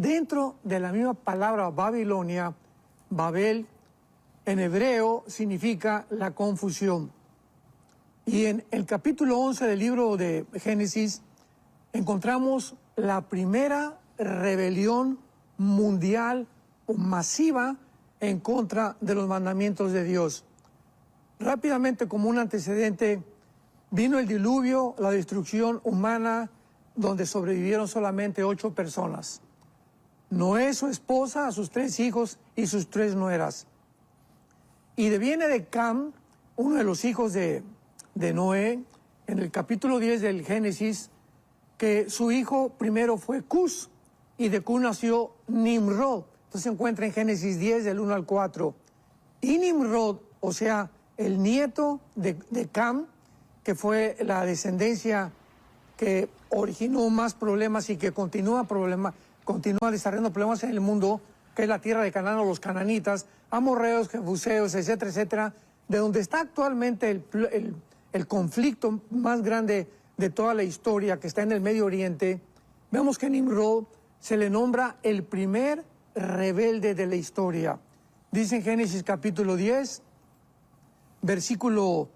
dentro de la misma palabra Babilonia, Babel, en hebreo significa la confusión. Y en el capítulo 11 del libro de Génesis encontramos la primera rebelión mundial masiva en contra de los mandamientos de Dios. Rápidamente, como un antecedente, vino el diluvio, la destrucción humana, donde sobrevivieron solamente 8 personas. Noé, su esposa, a sus 3 hijos y sus 3 nueras. Y viene de Cam, uno de los hijos de Noé, en el capítulo 10 del Génesis, que su hijo primero fue Cus, y de Cus nació Nimrod. Entonces se encuentra en Génesis 10, del 1 al 4. Y Nimrod, o sea, el nieto de Cam, que fue la descendencia que originó más problemas y que continúa desarrollando problemas en el mundo, que es la tierra de Canaán o los cananitas, amorreos, jebuseos, etcétera, etcétera, de donde está actualmente el conflicto más grande de toda la historia, que está en el Medio Oriente. Vemos que Nimrod se le nombra el primer rebelde de la historia. Dice en Génesis capítulo 10, versículo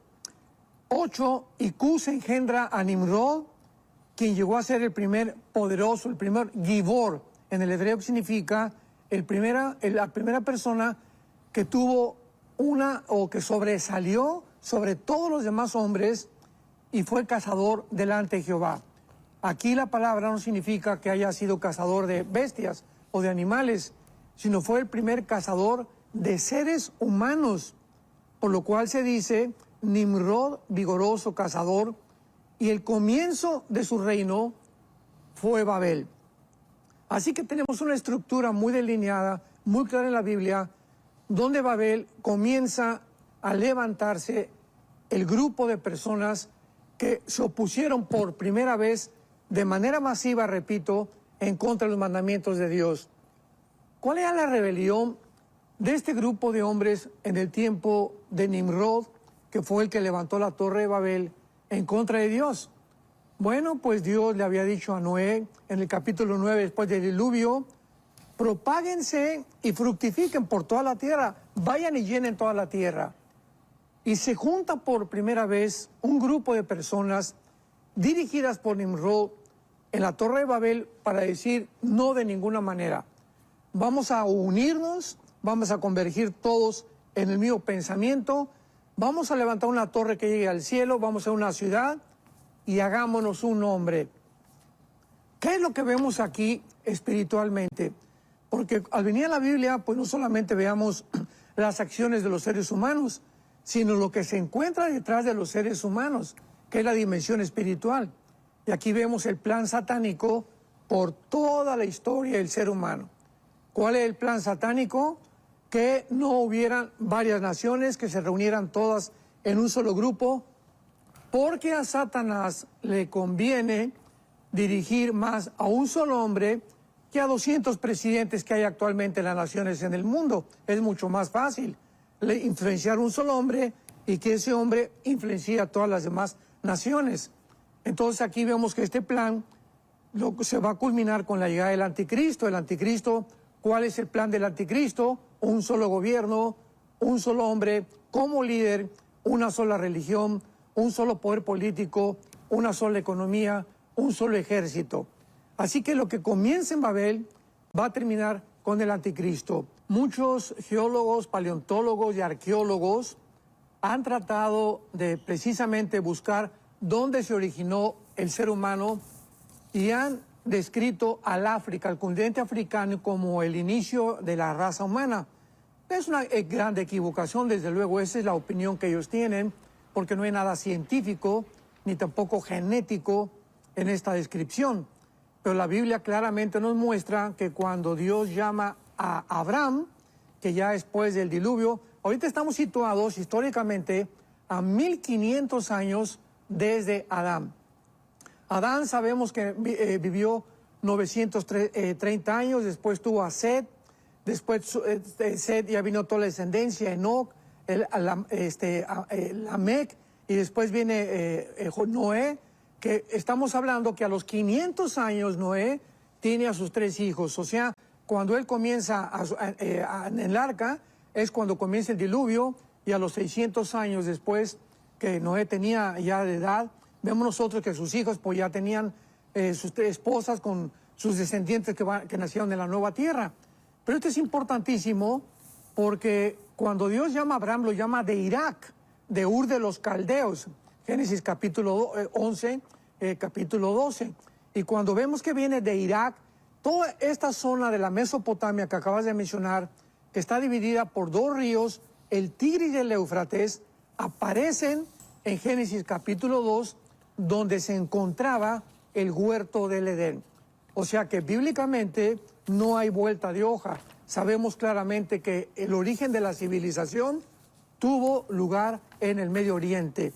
8, y Cus engendra a Nimrod, quien llegó a ser el primer poderoso, el primer Gibor, en el hebreo, que significa la primera persona que tuvo que sobresalió sobre todos los demás hombres y fue cazador delante de Jehová. Aquí la palabra no significa que haya sido cazador de bestias o de animales, sino fue el primer cazador de seres humanos, por lo cual se dice Nimrod, vigoroso cazador, y el comienzo de su reino fue Babel. Así que tenemos una estructura muy delineada, muy clara en la Biblia, donde Babel comienza a levantarse el grupo de personas que se opusieron por primera vez de manera masiva, repito, en contra de los mandamientos de Dios. ¿Cuál era la rebelión de este grupo de hombres en el tiempo de Nimrod, que fue el que levantó la torre de Babel en contra de Dios? Bueno, pues Dios le había dicho a Noé en el capítulo 9, después del diluvio, propáguense y fructifiquen por toda la tierra, vayan y llenen toda la tierra. Y se junta por primera vez un grupo de personas dirigidas por Nimrod en la torre de Babel para decir no de ninguna manera. Vamos a unirnos, vamos a convergir todos en el mismo pensamiento, vamos a levantar una torre que llegue al cielo, vamos a una ciudad y hagámonos un nombre. ¿Qué es lo que vemos aquí espiritualmente? Porque al venir a la Biblia, pues no solamente veamos las acciones de los seres humanos, sino lo que se encuentra detrás de los seres humanos, que es la dimensión espiritual. Y aquí vemos el plan satánico por toda la historia del ser humano. ¿Cuál es el plan satánico? Que no hubieran varias naciones, que se reunieran todas en un solo grupo, porque a Satanás le conviene dirigir más a un solo hombre que a 200 presidentes que hay actualmente en las naciones en el mundo. Es mucho más fácil influenciar un solo hombre y que ese hombre influencie a todas las demás naciones. Entonces aquí vemos que este plan se va a culminar con la llegada del anticristo. El anticristo, ¿cuál es el plan del anticristo? Un solo gobierno, un solo hombre como líder, una sola religión, un solo poder político, una sola economía, un solo ejército. Así que lo que comienza en Babel va a terminar con el anticristo. Muchos geólogos, paleontólogos y arqueólogos han tratado de precisamente buscar dónde se originó el ser humano y han descrito al África, al continente africano, como el inicio de la raza humana. Es una grande equivocación, desde luego, esa es la opinión que ellos tienen, porque no hay nada científico ni tampoco genético en esta descripción. Pero la Biblia claramente nos muestra que cuando Dios llama a Abraham, que ya después del diluvio, ahorita estamos situados históricamente a 1500 años desde Adán. Adán sabemos que vivió 930 años, después tuvo a Set, después Set ya vino toda la descendencia, Enoc, Lamec, y después viene Noé, que estamos hablando que a los 500 años Noé tiene a sus 3 hijos. O sea, cuando él comienza en el arca, es cuando comienza el diluvio, y a los 600 años después que Noé tenía ya de edad, vemos nosotros que sus hijos pues ya tenían sus 3 esposas con sus descendientes que nacieron en la nueva tierra. Pero esto es importantísimo porque cuando Dios llama a Abraham, lo llama de Irak, de Ur de los Caldeos, Génesis capítulo 11, capítulo 12. Y cuando vemos que viene de Irak, toda esta zona de la Mesopotamia que acabas de mencionar, que está dividida por 2 ríos, el Tigris y el Éufrates, aparecen en Génesis capítulo 2, donde se encontraba el huerto del Edén. O sea que bíblicamente no hay vuelta de hoja. Sabemos claramente que el origen de la civilización tuvo lugar en el Medio Oriente.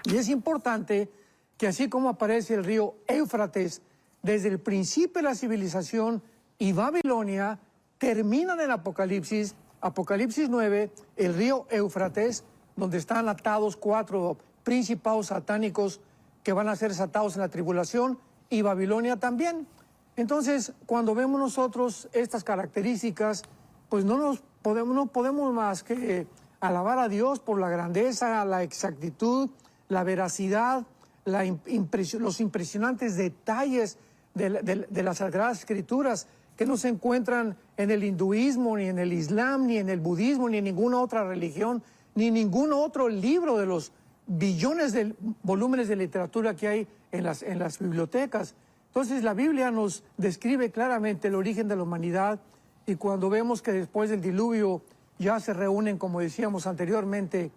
Y es importante que así como aparece el río Éufrates, desde el principio de la civilización y Babilonia, termina en el Apocalipsis, Apocalipsis 9, el río Éufrates, donde están atados 4 principados satánicos que van a ser desatados en la tribulación, y Babilonia también. Entonces, cuando vemos nosotros estas características, pues no podemos más que alabar a Dios por la grandeza, la exactitud, la veracidad, los impresionantes detalles de las Sagradas Escrituras, que no se encuentran en el hinduismo, ni en el islam, ni en el budismo, ni en ninguna otra religión, ni en ningún otro libro de los billones de volúmenes de literatura que hay en las bibliotecas. Entonces la Biblia nos describe claramente el origen de la humanidad, y cuando vemos que después del diluvio ya se reúnen, como decíamos anteriormente,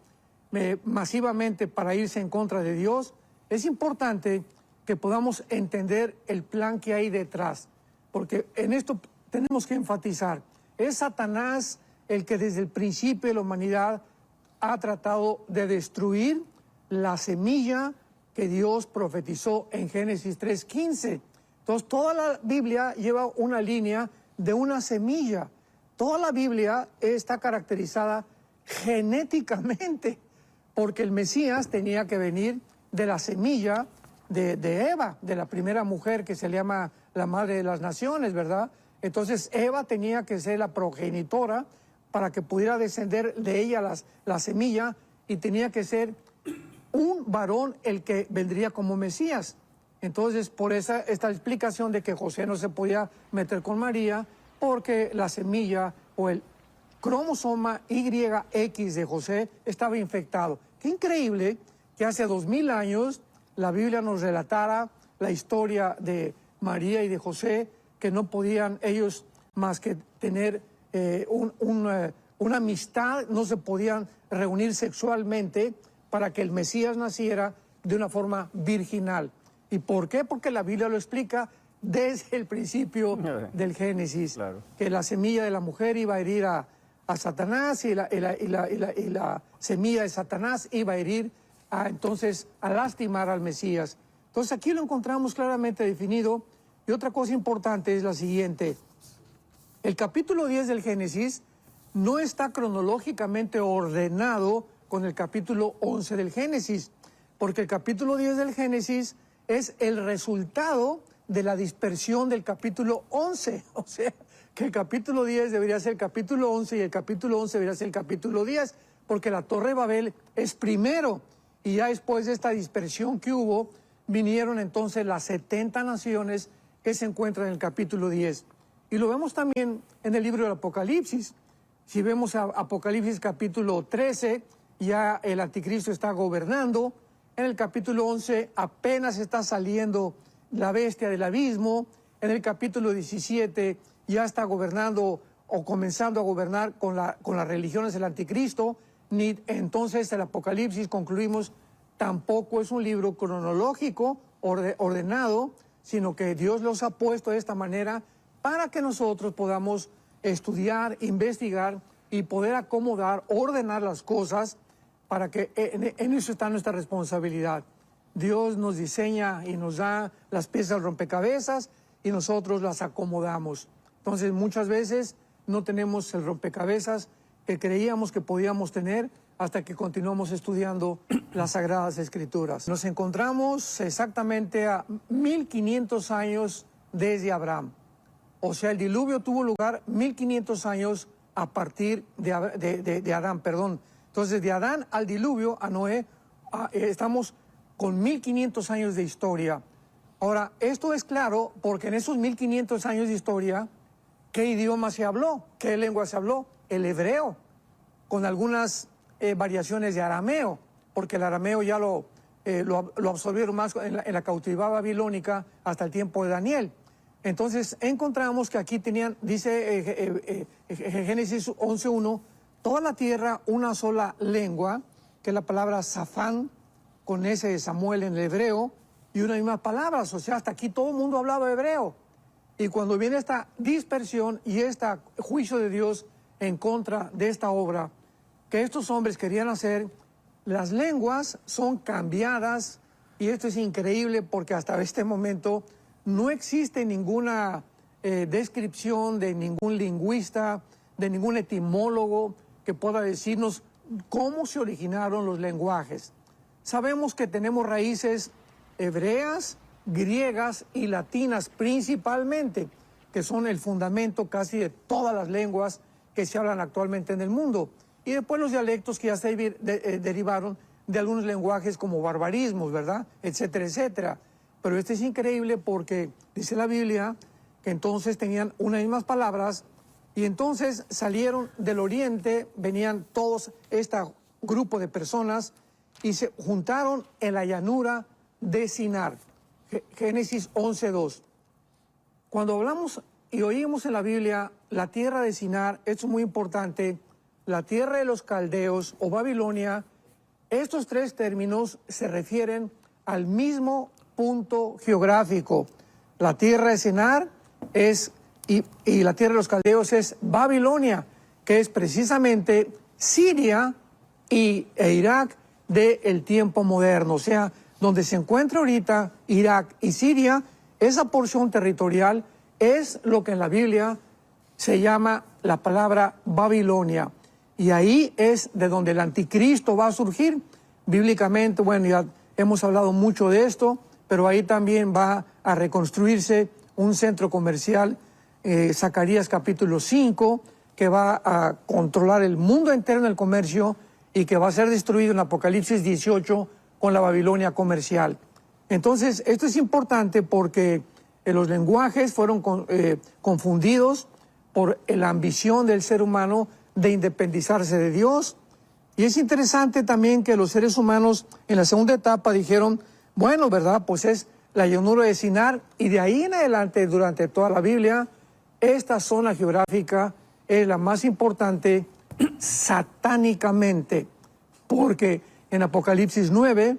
masivamente para irse en contra de Dios, es importante que podamos entender el plan que hay detrás, porque en esto tenemos que enfatizar. Es Satanás el que desde el principio de la humanidad ha tratado de destruir la semilla que Dios profetizó en Génesis 3:15. Entonces, toda la Biblia lleva una línea de una semilla. Toda la Biblia está caracterizada genéticamente, porque el Mesías tenía que venir de la semilla de Eva, de la primera mujer que se llama la madre de las naciones, ¿verdad? Entonces, Eva tenía que ser la progenitora para que pudiera descender de ella la semilla, y tenía que ser un varón el que vendría como Mesías. Entonces, por esta explicación de que José no se podía meter con María, porque la semilla o el cromosoma YX de José estaba infectado. Qué increíble que hace 2000 años la Biblia nos relatara la historia de María y de José, que no podían ellos más que tener una amistad, no se podían reunir sexualmente para que el Mesías naciera de una forma virginal. ¿Y por qué? Porque la Biblia lo explica desde el principio del Génesis, claro, que la semilla de la mujer iba a herir a Satanás, y la semilla de Satanás iba a herir entonces a lastimar al Mesías. Entonces aquí lo encontramos claramente definido. Y otra cosa importante es la siguiente: el capítulo 10 del Génesis no está cronológicamente ordenado con el capítulo 11 del Génesis, porque el capítulo 10 del Génesis es el resultado de la dispersión del capítulo 11. O sea, que el capítulo 10 debería ser el capítulo 11 y el capítulo 11 debería ser el capítulo 10, porque la Torre de Babel es primero, y ya después de esta dispersión que hubo, vinieron entonces las 70 naciones que se encuentran en el capítulo 10. Y lo vemos también en el libro del Apocalipsis. Si vemos a Apocalipsis capítulo 13, ya el anticristo está gobernando. En el capítulo 11 apenas está saliendo la bestia del abismo. En el capítulo 17 ya está gobernando o comenzando a gobernar con las religiones del anticristo. Ni entonces el Apocalipsis, concluimos, tampoco es un libro cronológico ordenado, sino que Dios los ha puesto de esta manera para que nosotros podamos estudiar, investigar y poder acomodar, ordenar las cosas, para que en eso está nuestra responsabilidad. Dios nos diseña y nos da las piezas del rompecabezas y nosotros las acomodamos. Entonces muchas veces no tenemos el rompecabezas que creíamos que podíamos tener hasta que continuamos estudiando las Sagradas Escrituras. Nos encontramos exactamente a 1500 años desde Abraham. O sea, el diluvio tuvo lugar 1500 años a partir de Adán, perdón. Entonces, de Adán al diluvio, a Noé, estamos con 1500 años de historia. Ahora, esto es claro porque en esos 1500 años de historia, ¿qué idioma se habló? ¿Qué lengua se habló? El hebreo, con algunas variaciones de arameo, porque el arameo ya lo absorbieron más en la cautividad babilónica hasta el tiempo de Daniel. Entonces encontramos que aquí tenían, dice Génesis 11:1, toda la tierra una sola lengua, que es la palabra Safán, con ese de Samuel en el hebreo, y una misma palabra. O sea, hasta aquí todo el mundo hablaba hebreo. Y cuando viene esta dispersión y este juicio de Dios en contra de esta obra que estos hombres querían hacer, las lenguas son cambiadas, y esto es increíble porque hasta este momento no existe ninguna descripción de ningún lingüista, de ningún etimólogo que pueda decirnos cómo se originaron los lenguajes. Sabemos que tenemos raíces hebreas, griegas y latinas principalmente, que son el fundamento casi de todas las lenguas que se hablan actualmente en el mundo. Y después los dialectos que ya se derivaron de algunos lenguajes como barbarismos, ¿verdad? Etcétera, etcétera. Pero este es increíble porque dice la Biblia que entonces tenían unas mismas palabras y entonces salieron del oriente, venían todos este grupo de personas y se juntaron en la llanura de Sinar. Génesis 11:2. Cuando hablamos y oímos en la Biblia la tierra de Sinar, esto es muy importante, la tierra de los caldeos o Babilonia, estos tres términos se refieren al mismo punto geográfico. La tierra de Sinar y la tierra de los caldeos es Babilonia, que es precisamente Siria e Irak del tiempo moderno. O sea, donde se encuentra ahorita Irak y Siria, esa porción territorial es lo que en la Biblia se llama la palabra Babilonia. Y ahí es de donde el anticristo va a surgir. Bíblicamente, bueno, ya hemos hablado mucho de esto, pero ahí también va a reconstruirse un centro comercial, Zacarías capítulo 5, que va a controlar el mundo entero en el comercio y que va a ser destruido en Apocalipsis 18 con la Babilonia comercial. Entonces, esto es importante porque los lenguajes fueron confundidos por la ambición del ser humano de independizarse de Dios. Y es interesante también que los seres humanos en la segunda etapa dijeron, bueno, ¿verdad? Pues es la llanura de Sinar, y de ahí en adelante, durante toda la Biblia, esta zona geográfica es la más importante satánicamente, porque en Apocalipsis 9,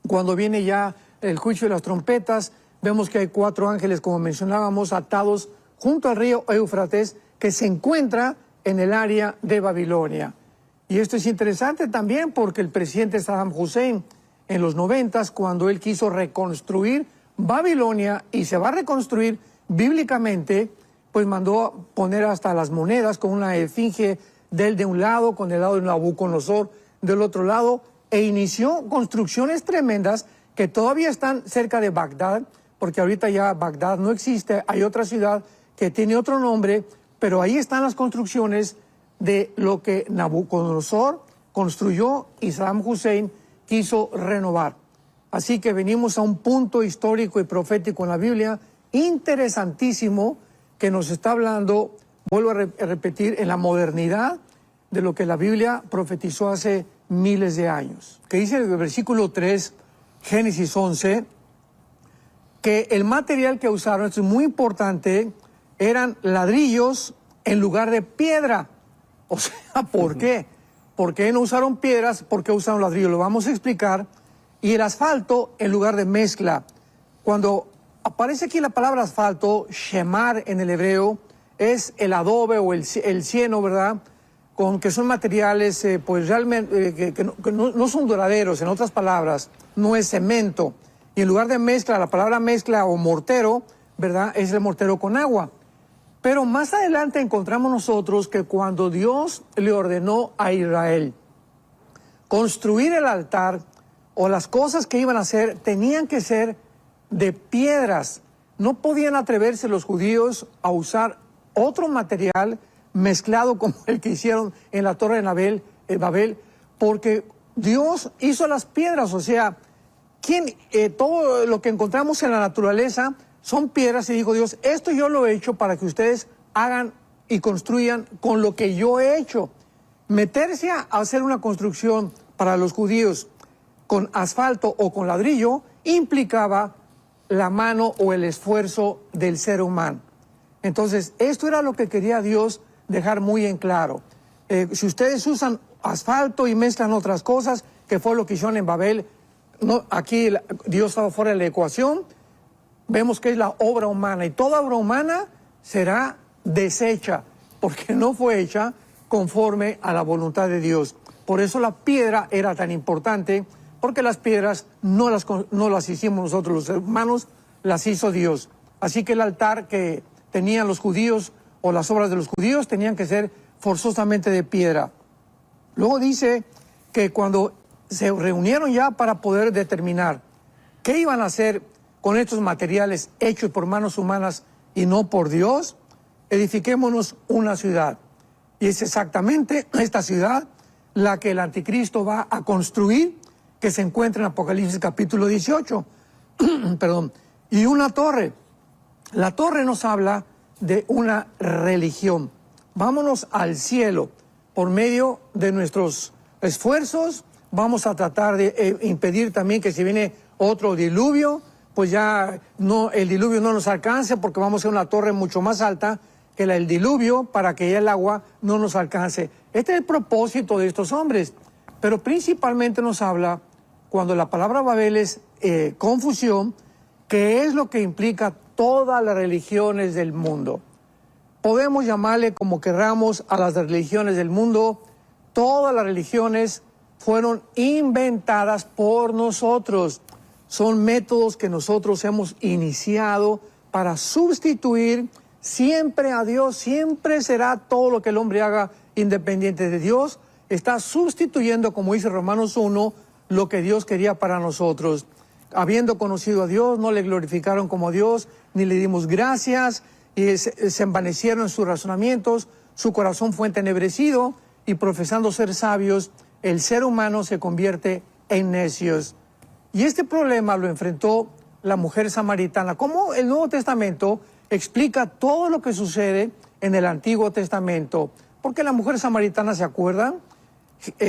cuando viene ya el juicio de las trompetas, vemos que hay 4 ángeles, como mencionábamos, atados junto al río Éufrates, que se encuentra en el área de Babilonia. Y esto es interesante también porque el presidente Saddam Hussein, en los 90s, cuando él quiso reconstruir Babilonia, y se va a reconstruir bíblicamente, pues mandó poner hasta las monedas con una esfinge de él de un lado, con el lado de Nabucodonosor del otro lado, e inició construcciones tremendas que todavía están cerca de Bagdad, porque ahorita ya Bagdad no existe, hay otra ciudad que tiene otro nombre, pero ahí están las construcciones de lo que Nabucodonosor construyó y Saddam Hussein quiso renovar. Así que venimos a un punto histórico y profético en la Biblia interesantísimo que nos está hablando, vuelvo a repetir, en la modernidad de lo que la Biblia profetizó hace miles de años. Que dice el versículo 3, Génesis 11, que el material que usaron, esto es muy importante, eran ladrillos en lugar de piedra. O sea, ¿por qué? ¿Por qué no usaron piedras? ¿Por qué usaron ladrillos? Lo vamos a explicar. Y el asfalto en lugar de mezcla. Cuando aparece aquí la palabra asfalto, shemar en el hebreo, es el adobe o el cieno, ¿verdad? Que son materiales pues realmente que no son duraderos, en otras palabras, no es cemento. Y en lugar de mezcla, la palabra mezcla o mortero, ¿verdad? Es el mortero con agua. Pero más adelante encontramos nosotros que cuando Dios le ordenó a Israel construir el altar o las cosas que iban a hacer tenían que ser de piedras, no podían atreverse los judíos a usar otro material mezclado como el que hicieron en la Torre de Babel, porque Dios hizo las piedras, o sea, todo lo que encontramos en la naturaleza son piedras, y dijo Dios, esto yo lo he hecho para que ustedes hagan y construyan con lo que yo he hecho. Meterse a hacer una construcción para los judíos con asfalto o con ladrillo implicaba la mano o el esfuerzo del ser humano. Entonces, esto era lo que quería Dios dejar muy en claro. Si ustedes usan asfalto y mezclan otras cosas, que fue lo que hicieron en Babel, no, aquí Dios estaba fuera de la ecuación, vemos que es la obra humana, y toda obra humana será deshecha, porque no fue hecha conforme a la voluntad de Dios. Por eso la piedra era tan importante, porque las piedras no las hicimos nosotros los humanos, las hizo Dios. Así que el altar que tenían los judíos, o las obras de los judíos, tenían que ser forzosamente de piedra. Luego dice que cuando se reunieron ya para poder determinar qué iban a hacer con estos materiales hechos por manos humanas y no por Dios, edifiquémonos una ciudad. Y es exactamente esta ciudad la que el anticristo va a construir, que se encuentra en Apocalipsis capítulo 18. Perdón. Y una torre. La torre nos habla de una religión. Vámonos al cielo. Por medio de nuestros esfuerzos, vamos a tratar de impedir también que si viene otro diluvio, pues ya no, el diluvio no nos alcance, porque vamos a hacer una torre mucho más alta que el diluvio, para que ya el agua no nos alcance. Este es el propósito de estos hombres. Pero principalmente nos habla, cuando la palabra Babel es confusión, que es lo que implica todas las religiones del mundo. Podemos llamarle como querramos a las religiones del mundo. Todas las religiones fueron inventadas por nosotros. Son métodos que nosotros hemos iniciado para sustituir siempre a Dios. Siempre será todo lo que el hombre haga independiente de Dios. Está sustituyendo, como dice Romanos 1, lo que Dios quería para nosotros. Habiendo conocido a Dios, no le glorificaron como Dios, ni le dimos gracias, y se envanecieron en sus razonamientos, su corazón fue entenebrecido, y profesando ser sabios, el ser humano se convierte en necios. Y este problema lo enfrentó la mujer samaritana. ¿Cómo el Nuevo Testamento explica todo lo que sucede en el Antiguo Testamento? Porque la mujer samaritana, ¿se acuerdan?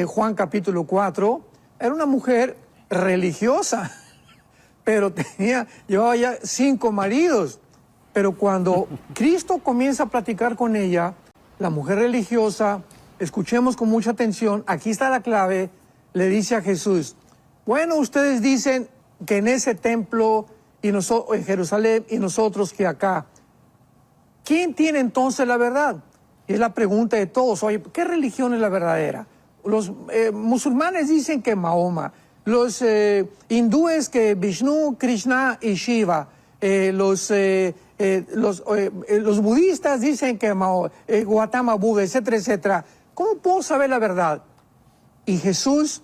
Juan capítulo 4, era una mujer religiosa, pero llevaba ya 5 maridos. Pero cuando Cristo comienza a platicar con ella, la mujer religiosa, escuchemos con mucha atención, aquí está la clave, le dice a Jesús, bueno, ustedes dicen que en ese templo en Jerusalén y nosotros que acá, ¿quién tiene entonces la verdad? Y es la pregunta de todos. Oye, ¿qué religión es la verdadera? Los musulmanes dicen que Mahoma, los hindúes que Vishnu, Krishna y Shiva, los budistas dicen que Gautama Buda, etcétera, etcétera. ¿Cómo puedo saber la verdad? Y Jesús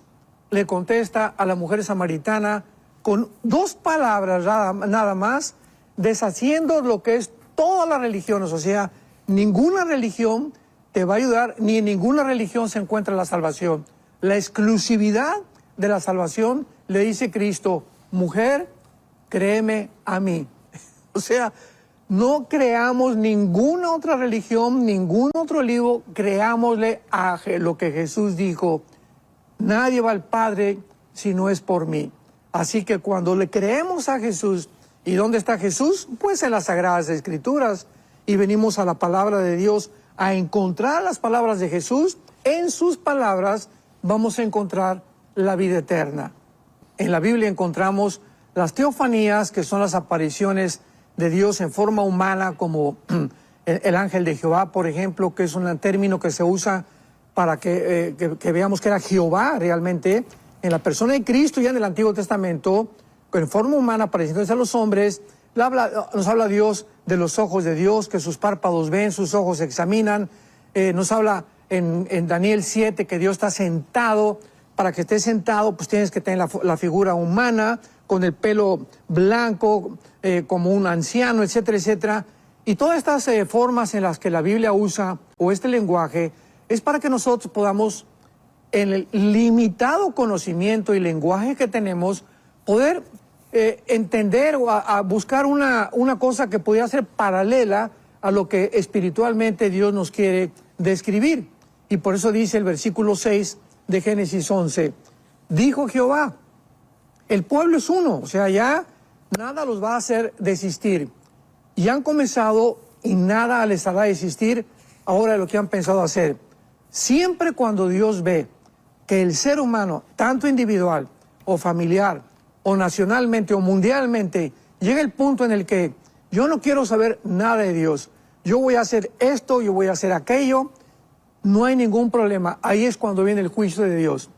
le contesta a la mujer samaritana con 2 palabras nada más, deshaciendo lo que es todas las religiones. O sea, ninguna religión te va a ayudar, ni en ninguna religión se encuentra la salvación. La exclusividad de la salvación, le dice Cristo, mujer, créeme a mí. O sea, no creamos ninguna otra religión, ningún otro libro, creámosle a lo que Jesús dijo. Nadie va al Padre si no es por mí. Así que cuando le creemos a Jesús, ¿y dónde está Jesús? Pues en las Sagradas Escrituras. Y venimos a la palabra de Dios a encontrar las palabras de Jesús. En sus palabras vamos a encontrar la vida eterna. En la Biblia encontramos las teofanías, que son las apariciones de Dios en forma humana, como el ángel de Jehová, por ejemplo, que es un término que se usa para que veamos que era Jehová realmente, en la persona de Cristo ya en el Antiguo Testamento, en forma humana, apareciéndose a los hombres. Nos habla Dios de los ojos de Dios, que sus párpados ven, sus ojos examinan. Nos habla en Daniel 7 que Dios está sentado. Para que esté sentado, pues tienes que tener la figura humana, con el pelo blanco, como un anciano, etcétera, etcétera. Y todas estas formas en las que la Biblia usa, o este lenguaje, es para que nosotros podamos, en el limitado conocimiento y lenguaje que tenemos, poder entender o a buscar una cosa que pudiera ser paralela a lo que espiritualmente Dios nos quiere describir. Y por eso dice el versículo 6 de Génesis 11, dijo Jehová, el pueblo es uno, o sea, ya nada los va a hacer desistir. Y han comenzado y nada les hará desistir ahora de lo que han pensado hacer. Siempre cuando Dios ve que el ser humano, tanto individual o familiar, o nacionalmente o mundialmente, llega el punto en el que yo no quiero saber nada de Dios, yo voy a hacer esto, yo voy a hacer aquello, no hay ningún problema. Ahí es cuando viene el juicio de Dios.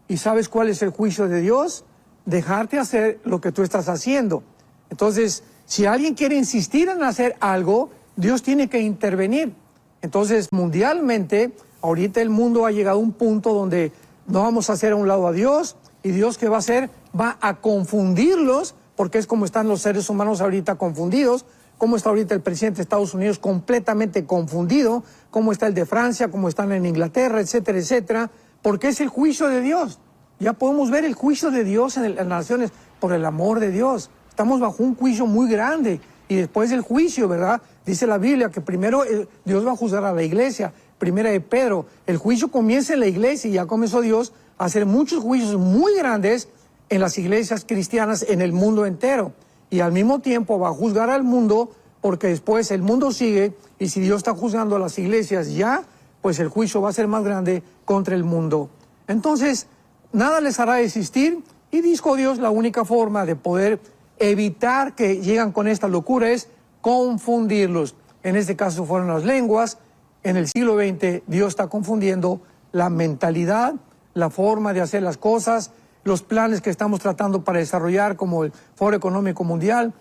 ¿Y sabes cuál es el juicio de Dios? Dejarte hacer lo que tú estás haciendo. Entonces, si alguien quiere insistir en hacer algo, Dios tiene que intervenir. Entonces, mundialmente, ahorita el mundo ha llegado a un punto donde no vamos a hacer a un lado a Dios, y Dios, ¿qué va a hacer? Va a confundirlos, porque es como están los seres humanos ahorita confundidos, cómo está ahorita el presidente de Estados Unidos completamente confundido, cómo está el de Francia, cómo están en Inglaterra, etcétera, etcétera, porque es el juicio de Dios. Ya podemos ver el juicio de Dios en las naciones por el amor de Dios. Estamos bajo un juicio muy grande, y después del juicio, ¿verdad? Dice la Biblia que primero Dios va a juzgar a la iglesia. Primera de Pedro, el juicio comienza en la iglesia, y ya comenzó Dios a hacer muchos juicios muy grandes en las iglesias cristianas en el mundo entero. Y al mismo tiempo va a juzgar al mundo, porque después el mundo sigue, y si Dios está juzgando a las iglesias ya, pues el juicio va a ser más grande contra el mundo. Entonces, nada les hará desistir, y dijo Dios, la única forma de poder evitar que lleguen con esta locura es confundirlos. En este caso fueron las lenguas. En el siglo XX Dios está confundiendo la mentalidad, la forma de hacer las cosas, los planes que estamos tratando para desarrollar como el Foro Económico Mundial.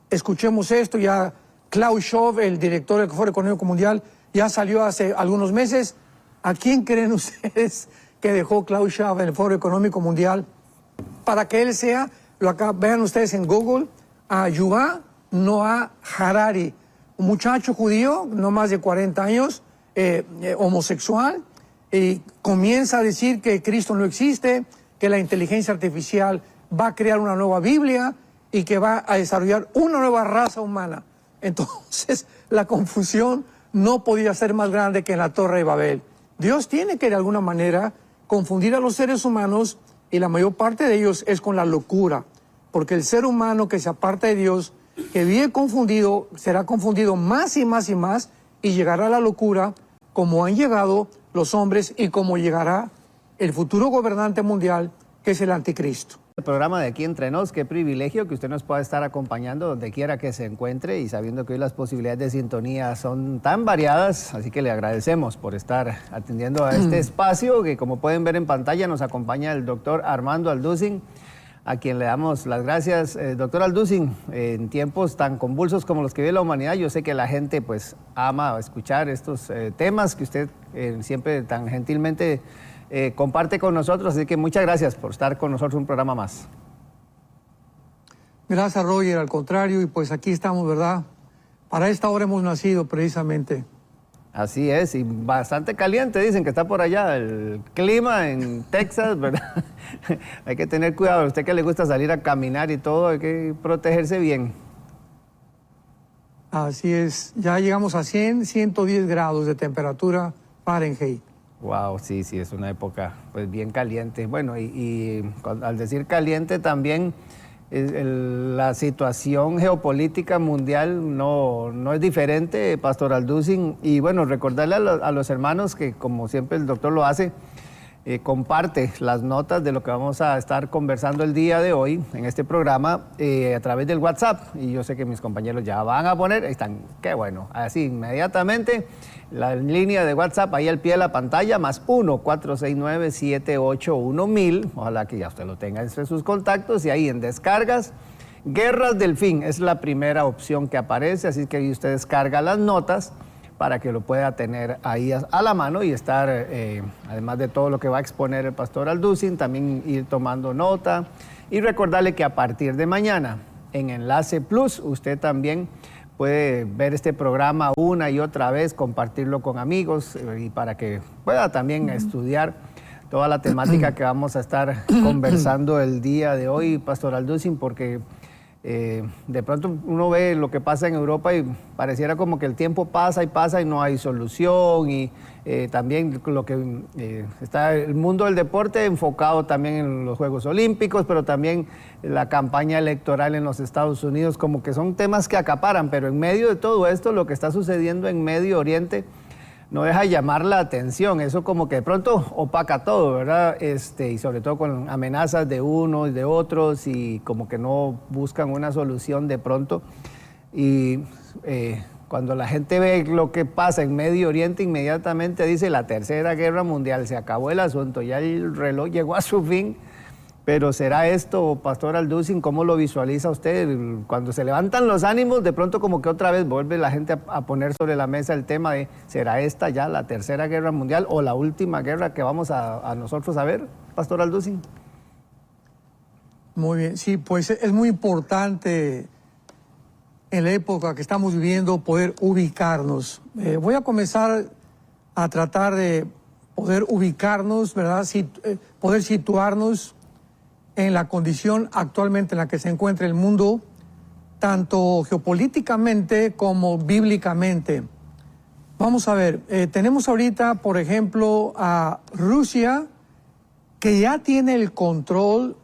Escuchemos esto, ya Klaus Schwab, el director del Foro Económico Mundial, ya salió hace algunos meses. ¿A quién creen ustedes que dejó Klaus Schwab en el Foro Económico Mundial? Para que él sea, vean ustedes en Google, a Yuval Noah Harari, un muchacho judío, no más de 40 años, homosexual, y comienza a decir que Cristo no existe, que la inteligencia artificial va a crear una nueva Biblia y que va a desarrollar una nueva raza humana. Entonces, la confusión no podía ser más grande que en la Torre de Babel. Dios tiene que de alguna manera confundir a los seres humanos, y la mayor parte de ellos es con la locura, porque el ser humano que se aparta de Dios, que vive confundido, será confundido más y más y más, y llegará a la locura como han llegado los hombres y como llegará el futuro gobernante mundial, que es el anticristo. El programa de Aquí Entre Nos, qué privilegio que usted nos pueda estar acompañando donde quiera que se encuentre, y sabiendo que hoy las posibilidades de sintonía son tan variadas, así que le agradecemos por estar atendiendo a este espacio, que como pueden ver en pantalla nos acompaña el doctor Armando Alducin, a quien le damos las gracias. Doctor Alducin, en tiempos tan convulsos como los que vive la humanidad, yo sé que la gente pues ama escuchar estos temas que usted siempre tan gentilmente comparte con nosotros, así que muchas gracias por estar con nosotros un programa más. Gracias, Roger, al contrario, y pues aquí estamos, ¿verdad? Para esta hora hemos nacido precisamente. Así es, y bastante caliente, dicen que está por allá el clima en Texas, ¿verdad? Hay que tener cuidado, a usted que le gusta salir a caminar y todo, hay que protegerse bien. Así es, ya llegamos a 110 grados de temperatura Fahrenheit. Wow, sí, es una época pues bien caliente. Bueno, al decir caliente también la situación geopolítica mundial no es diferente, Pastor Alducin. Y bueno, recordarle a los hermanos que, como siempre el doctor lo hace, comparte las notas de lo que vamos a estar conversando el día de hoy en este programa a través del WhatsApp. Y yo sé que mis compañeros ya van a poner, están, qué bueno, así inmediatamente, la línea de WhatsApp ahí al pie de la pantalla, más 1-469-781-1000. Ojalá que ya usted lo tenga entre sus contactos, y ahí en descargas, Guerras del Fin es la primera opción que aparece, así que ahí usted descarga las notas para que lo pueda tener ahí a la mano y estar, además de todo lo que va a exponer el pastor Alducin, también ir tomando nota Y recordarle que a partir de mañana, en Enlace Plus, usted también puede ver este programa una y otra vez, compartirlo con amigos y para que pueda también estudiar toda la temática que vamos a estar conversando el día de hoy, Pastor Alducin, porque de pronto uno ve lo que pasa en Europa y pareciera como que el tiempo pasa y no hay solución, y también lo que está el mundo del deporte enfocado también en los Juegos Olímpicos, pero también la campaña electoral en los Estados Unidos, como que son temas que acaparan, pero en medio de todo esto, lo que está sucediendo en Medio Oriente no deja de llamar la atención. Eso como que de pronto opaca todo, ¿verdad? Y sobre todo con amenazas de unos y de otros, y como que no buscan una solución de pronto. Y cuando la gente ve lo que pasa en Medio Oriente, inmediatamente dice la Tercera Guerra Mundial, se acabó el asunto, ya el reloj llegó a su fin. Pero ¿será esto, Pastor Alducin? ¿Cómo lo visualiza usted? Cuando se levantan los ánimos, de pronto como que otra vez vuelve la gente a poner sobre la mesa el tema de ¿será esta ya la Tercera Guerra Mundial o la última guerra que vamos a nosotros a ver, Pastor Alducin? Muy bien, sí, pues es muy importante en la época que estamos viviendo poder ubicarnos. Voy a comenzar a tratar de poder ubicarnos, ¿verdad? Poder situarnos en la condición actualmente en la que se encuentra el mundo, tanto geopolíticamente como bíblicamente. Vamos a ver, tenemos ahorita, por ejemplo, a Rusia, que ya tiene el control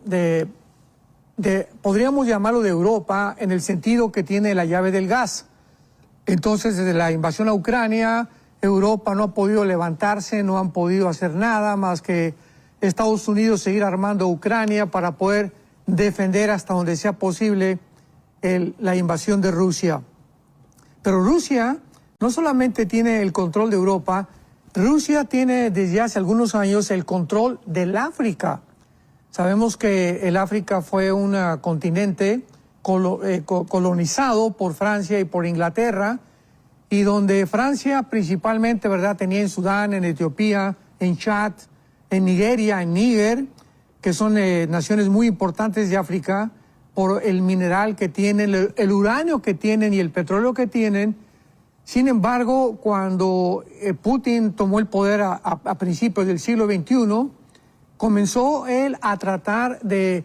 podríamos llamarlo de Europa, en el sentido que tiene la llave del gas. Entonces, desde la invasión a Ucrania, Europa no ha podido levantarse, no han podido hacer nada más que Estados Unidos seguir armando a Ucrania para poder defender hasta donde sea posible la invasión de Rusia. Pero Rusia no solamente tiene el control de Europa, Rusia tiene desde hace algunos años el control del África. Sabemos que el África fue un continente colonizado por Francia y por Inglaterra, y donde Francia principalmente, ¿verdad?, tenía en Sudán, en Etiopía, en Chad, en Nigeria, en Níger, que son naciones muy importantes de África, por el mineral que tienen, el uranio que tienen y el petróleo que tienen. Sin embargo, cuando Putin tomó el poder a principios del siglo XXI, comenzó él a tratar de,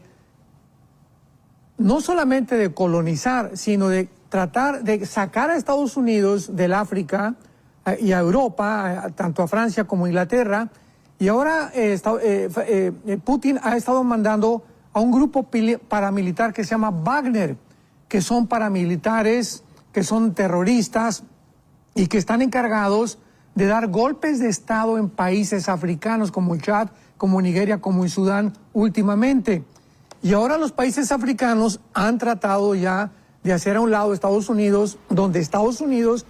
no solamente de colonizar, sino de tratar de sacar a Estados Unidos del África y a Europa, tanto a Francia como a Inglaterra. Y ahora Putin ha estado mandando a un grupo paramilitar que se llama Wagner, que son paramilitares, que son terroristas y que están encargados de dar golpes de Estado en países africanos como Chad, como Nigeria, como en Sudán últimamente. Y ahora los países africanos han tratado ya de hacer a un lado a Estados Unidos, donde Estados Unidos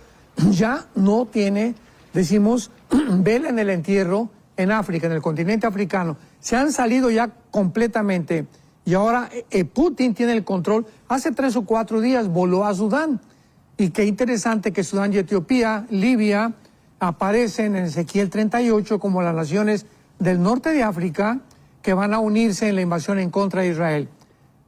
ya no tiene, decimos, vela en el entierro en África, en el continente africano. Se han salido ya completamente. Y ahora Putin tiene el control. Hace 3 o 4 días voló a Sudán. Y qué interesante que Sudán y Etiopía, Libia, aparecen en Ezequiel 38 como las naciones del norte de África que van a unirse en la invasión en contra de Israel.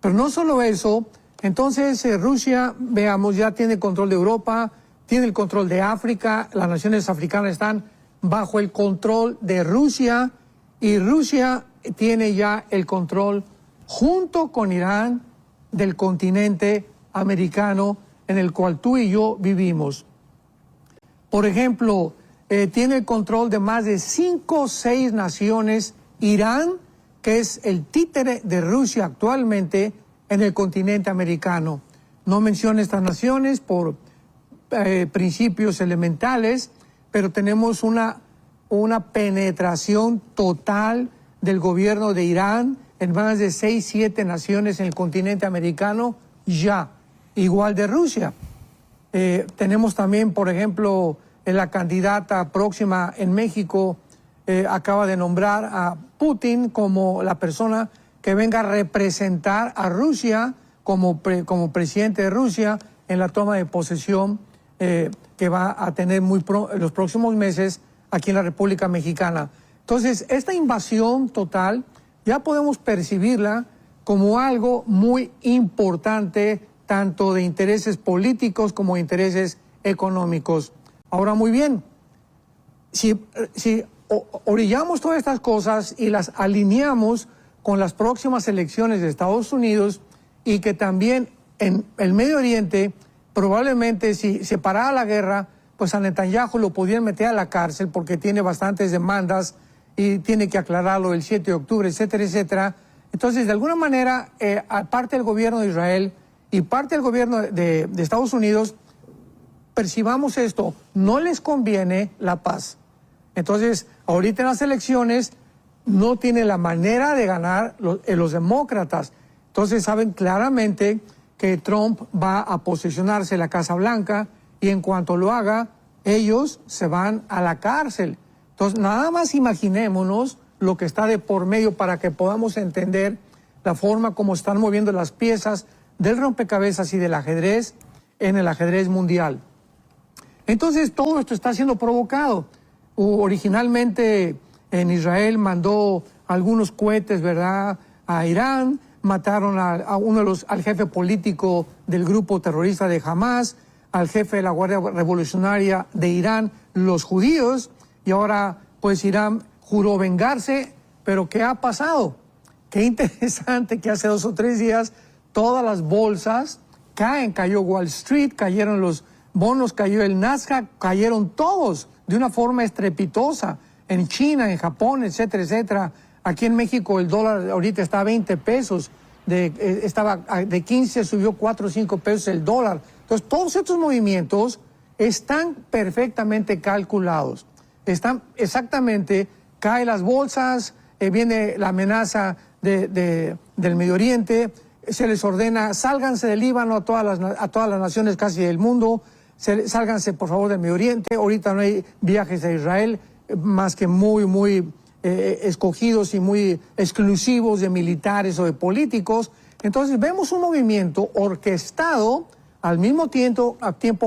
Pero no solo eso, entonces Rusia, veamos, ya tiene control de Europa, tiene el control de África, las naciones africanas están bajo el control de Rusia, y Rusia tiene ya el control junto con Irán del continente americano en el cual tú y yo vivimos. Por ejemplo, tiene el control de más de 5 o 6 naciones. Irán, que es el títere de Rusia actualmente en el continente americano. No menciono estas naciones por principios elementales, pero tenemos una penetración total del gobierno de Irán en más de 6, 7 naciones en el continente americano ya, igual de Rusia. Tenemos también, por ejemplo, la candidata próxima en México acaba de nombrar a Putin como la persona que venga a representar a Rusia como presidente de Rusia en la toma de posesión que va a tener en los próximos meses aquí en la República Mexicana. Entonces, esta invasión total ya podemos percibirla como algo muy importante, tanto de intereses políticos como de intereses económicos. Ahora, muy bien, si orillamos todas estas cosas y las alineamos con las próximas elecciones de Estados Unidos, y que también en el Medio Oriente, probablemente si se parara la guerra, pues a Netanyahu lo podían meter a la cárcel porque tiene bastantes demandas y tiene que aclararlo el 7 de octubre, etcétera, etcétera. Entonces, de alguna manera, parte del gobierno de Israel y parte del gobierno de Estados Unidos, percibamos esto, no les conviene la paz. Entonces, ahorita en las elecciones no tiene la manera de ganar los demócratas. Entonces saben claramente que Trump va a posicionarse en la Casa Blanca y en cuanto lo haga, ellos se van a la cárcel. Entonces, nada más imaginémonos lo que está de por medio para que podamos entender la forma como están moviendo las piezas del rompecabezas y del ajedrez en el ajedrez mundial. Entonces, todo esto está siendo provocado. Originalmente en Israel mandó algunos cohetes, ¿verdad?, a Irán, mataron al jefe político del grupo terrorista de Hamas, al jefe de la Guardia Revolucionaria de Irán, los judíos, y ahora pues Irán juró vengarse, pero ¿qué ha pasado? Qué interesante que hace 2 o 3 días todas las bolsas caen, cayó Wall Street, cayeron los bonos, cayó el Nasdaq, cayeron todos de una forma estrepitosa, en China, en Japón, etcétera, etcétera. Aquí en México el dólar ahorita está a 20 pesos, estaba de 15, subió 4 o 5 pesos el dólar. Entonces, todos estos movimientos están perfectamente calculados. Están exactamente, caen las bolsas, viene la amenaza del Medio Oriente, se les ordena, sálganse del Líbano a todas las naciones casi del mundo, sálganse por favor del Medio Oriente, ahorita no hay viajes a Israel, más que muy escogidos y muy exclusivos de militares o de políticos. Entonces vemos un movimiento orquestado al mismo tiempo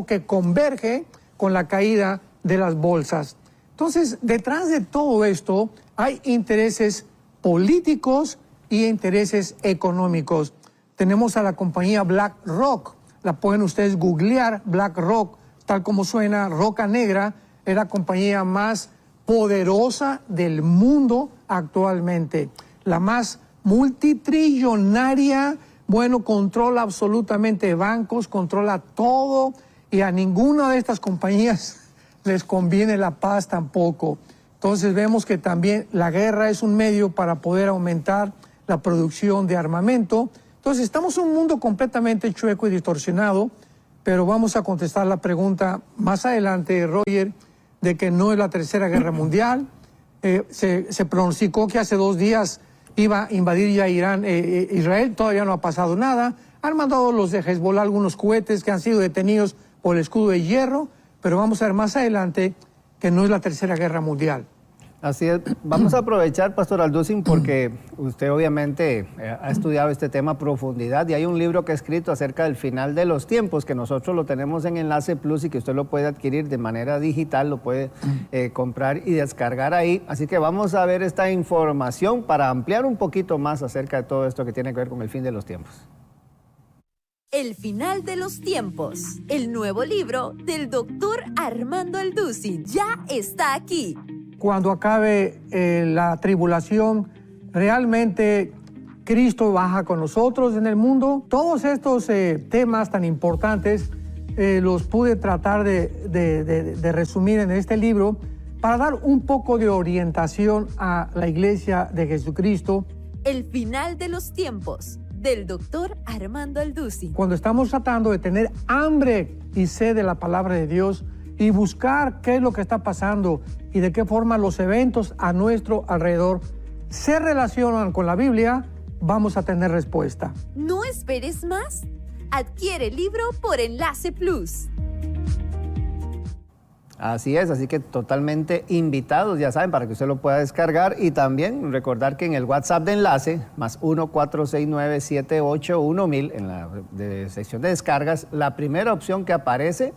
que converge con la caída de las bolsas. Entonces, detrás de todo esto hay intereses políticos y intereses económicos. Tenemos a la compañía BlackRock, la pueden ustedes googlear, BlackRock, tal como suena, roca negra, es la compañía más poderosa del mundo actualmente, la más multitrillonaria, bueno, controla absolutamente bancos, controla todo, y a ninguna de estas compañías les conviene la paz tampoco. Entonces vemos que también la guerra es un medio para poder aumentar la producción de armamento. Entonces estamos en un mundo completamente chueco y distorsionado, pero vamos a contestar la pregunta más adelante, Roger, de que no es la Tercera Guerra Mundial. Se pronosticó que hace 2 días iba a invadir ya Israel, todavía no ha pasado nada. Han mandado los de Hezbollah algunos cohetes que han sido detenidos por el escudo de hierro, pero vamos a ver más adelante que no es la Tercera Guerra Mundial. Así es. Vamos a aprovechar, Pastor Alducin, porque usted obviamente ha estudiado este tema a profundidad y hay un libro que ha escrito acerca del final de los tiempos, que nosotros lo tenemos en Enlace Plus y que usted lo puede adquirir de manera digital, lo puede comprar y descargar ahí. Así que vamos a ver esta información para ampliar un poquito más acerca de todo esto que tiene que ver con el fin de los tiempos. El final de los tiempos, el nuevo libro del doctor Armando Alducin, ya está aquí. Cuando acabe la tribulación, realmente Cristo baja con nosotros en el mundo. Todos estos temas tan importantes los pude tratar de resumir en este libro para dar un poco de orientación a la Iglesia de Jesucristo. El final de los tiempos, del doctor Armando Alducin. Cuando estamos tratando de tener hambre y sed de la palabra de Dios y buscar qué es lo que está pasando y de qué forma los eventos a nuestro alrededor se relacionan con la Biblia, vamos a tener respuesta. No esperes más. Adquiere el libro por Enlace Plus. Así es, así que totalmente invitados, ya saben, para que usted lo pueda descargar y también recordar que en el WhatsApp de Enlace, más 1-469-781-1000, en la sección de descargas, la primera opción que aparece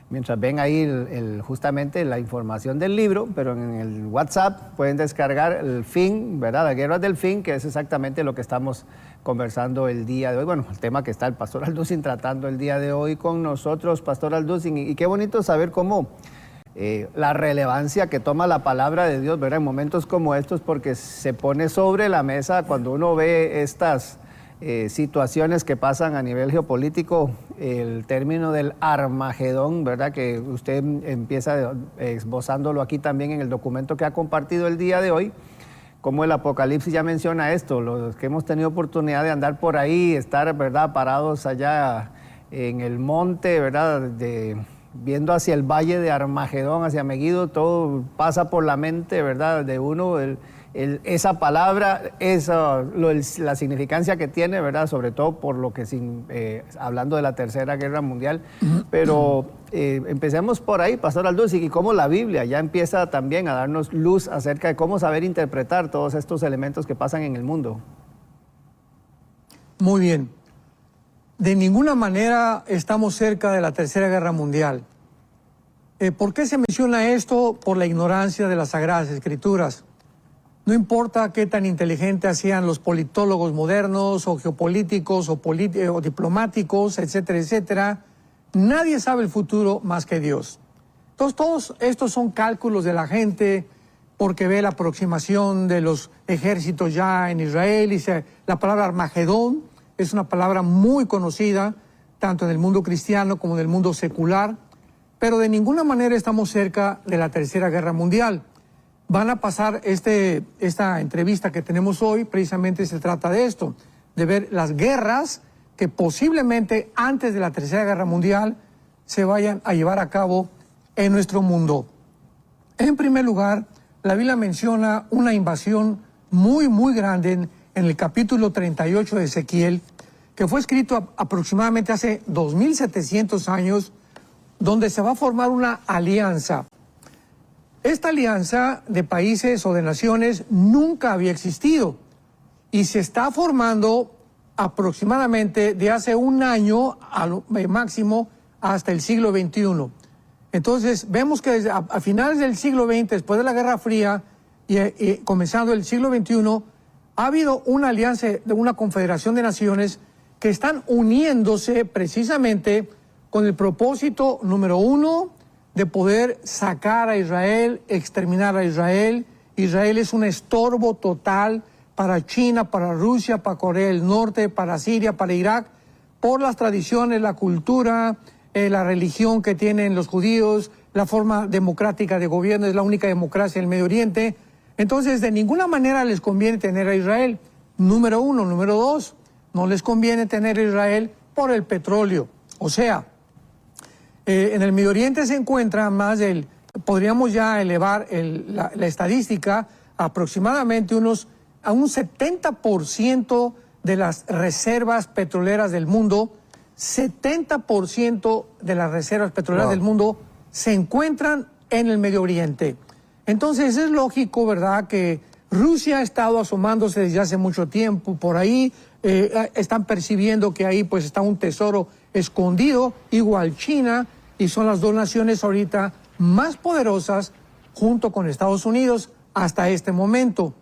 mientras ven ahí justamente la información del libro, pero en el WhatsApp pueden descargar el fin, ¿verdad? Las guerras del fin, que es exactamente lo que estamos conversando el día de hoy. Bueno, el tema que está el pastor Alducin tratando el día de hoy con nosotros, pastor Alducin, y qué bonito saber cómo la relevancia que toma la palabra de Dios, ¿verdad? En momentos como estos, porque se pone sobre la mesa cuando uno ve estas situaciones que pasan a nivel geopolítico, el término del Armagedón, ¿verdad? Que usted empieza esbozándolo aquí también en el documento que ha compartido el día de hoy, como el Apocalipsis ya menciona esto, los que hemos tenido oportunidad de andar por ahí, estar, ¿verdad?, parados allá en el monte, ¿verdad?, viendo hacia el valle de Armagedón, hacia Megiddo, todo pasa por la mente, ¿verdad?, de uno, esa palabra, la significancia que tiene, ¿verdad?, sobre todo por lo que, hablando de la Tercera Guerra Mundial, pero empecemos por ahí, pastor Alducin, y cómo la Biblia ya empieza también a darnos luz acerca de cómo saber interpretar todos estos elementos que pasan en el mundo. Muy bien. De ninguna manera estamos cerca de la Tercera Guerra Mundial. ¿Por qué se menciona esto? Por la ignorancia de las Sagradas Escrituras. No importa qué tan inteligentes sean los politólogos modernos, o geopolíticos, o diplomáticos, etcétera, etcétera, nadie sabe el futuro más que Dios. Entonces, todos estos son cálculos de la gente porque ve la aproximación de los ejércitos ya en Israel, y la palabra Armagedón es una palabra muy conocida, tanto en el mundo cristiano como en el mundo secular, pero de ninguna manera estamos cerca de la Tercera Guerra Mundial. Van a pasar esta entrevista que tenemos hoy, precisamente se trata de esto, de ver las guerras que posiblemente antes de la Tercera Guerra Mundial se vayan a llevar a cabo en nuestro mundo. En primer lugar, la Biblia menciona una invasión muy, muy grande en el capítulo 38 de Ezequiel, que fue escrito aproximadamente hace 2700 años, donde se va a formar una alianza. Esta alianza de países o de naciones nunca había existido y se está formando aproximadamente de hace un año al máximo hasta el siglo XXI. Entonces vemos que desde a finales del siglo XX, después de la Guerra Fría y comenzando el siglo XXI, ha habido una alianza, de una confederación de naciones que están uniéndose precisamente con el propósito, número uno, de poder sacar a Israel, exterminar a Israel. Israel es un estorbo total para China, para Rusia, para Corea del Norte, para Siria, para Irak, por las tradiciones, la cultura, la religión que tienen los judíos, la forma democrática de gobierno, es la única democracia en el Medio Oriente. Entonces, de ninguna manera les conviene tener a Israel. Número uno. Número dos, no les conviene tener a Israel por el petróleo. O sea, en el Medio Oriente se encuentra podríamos ya elevar la estadística aproximadamente a un 70% de las reservas petroleras del mundo. 70% de las reservas petroleras del mundo se encuentran en el Medio Oriente. Entonces es lógico, ¿verdad?, que Rusia ha estado asomándose desde hace mucho tiempo por ahí, están percibiendo que ahí pues está un tesoro escondido, igual China, y son las dos naciones ahorita más poderosas junto con Estados Unidos hasta este momento.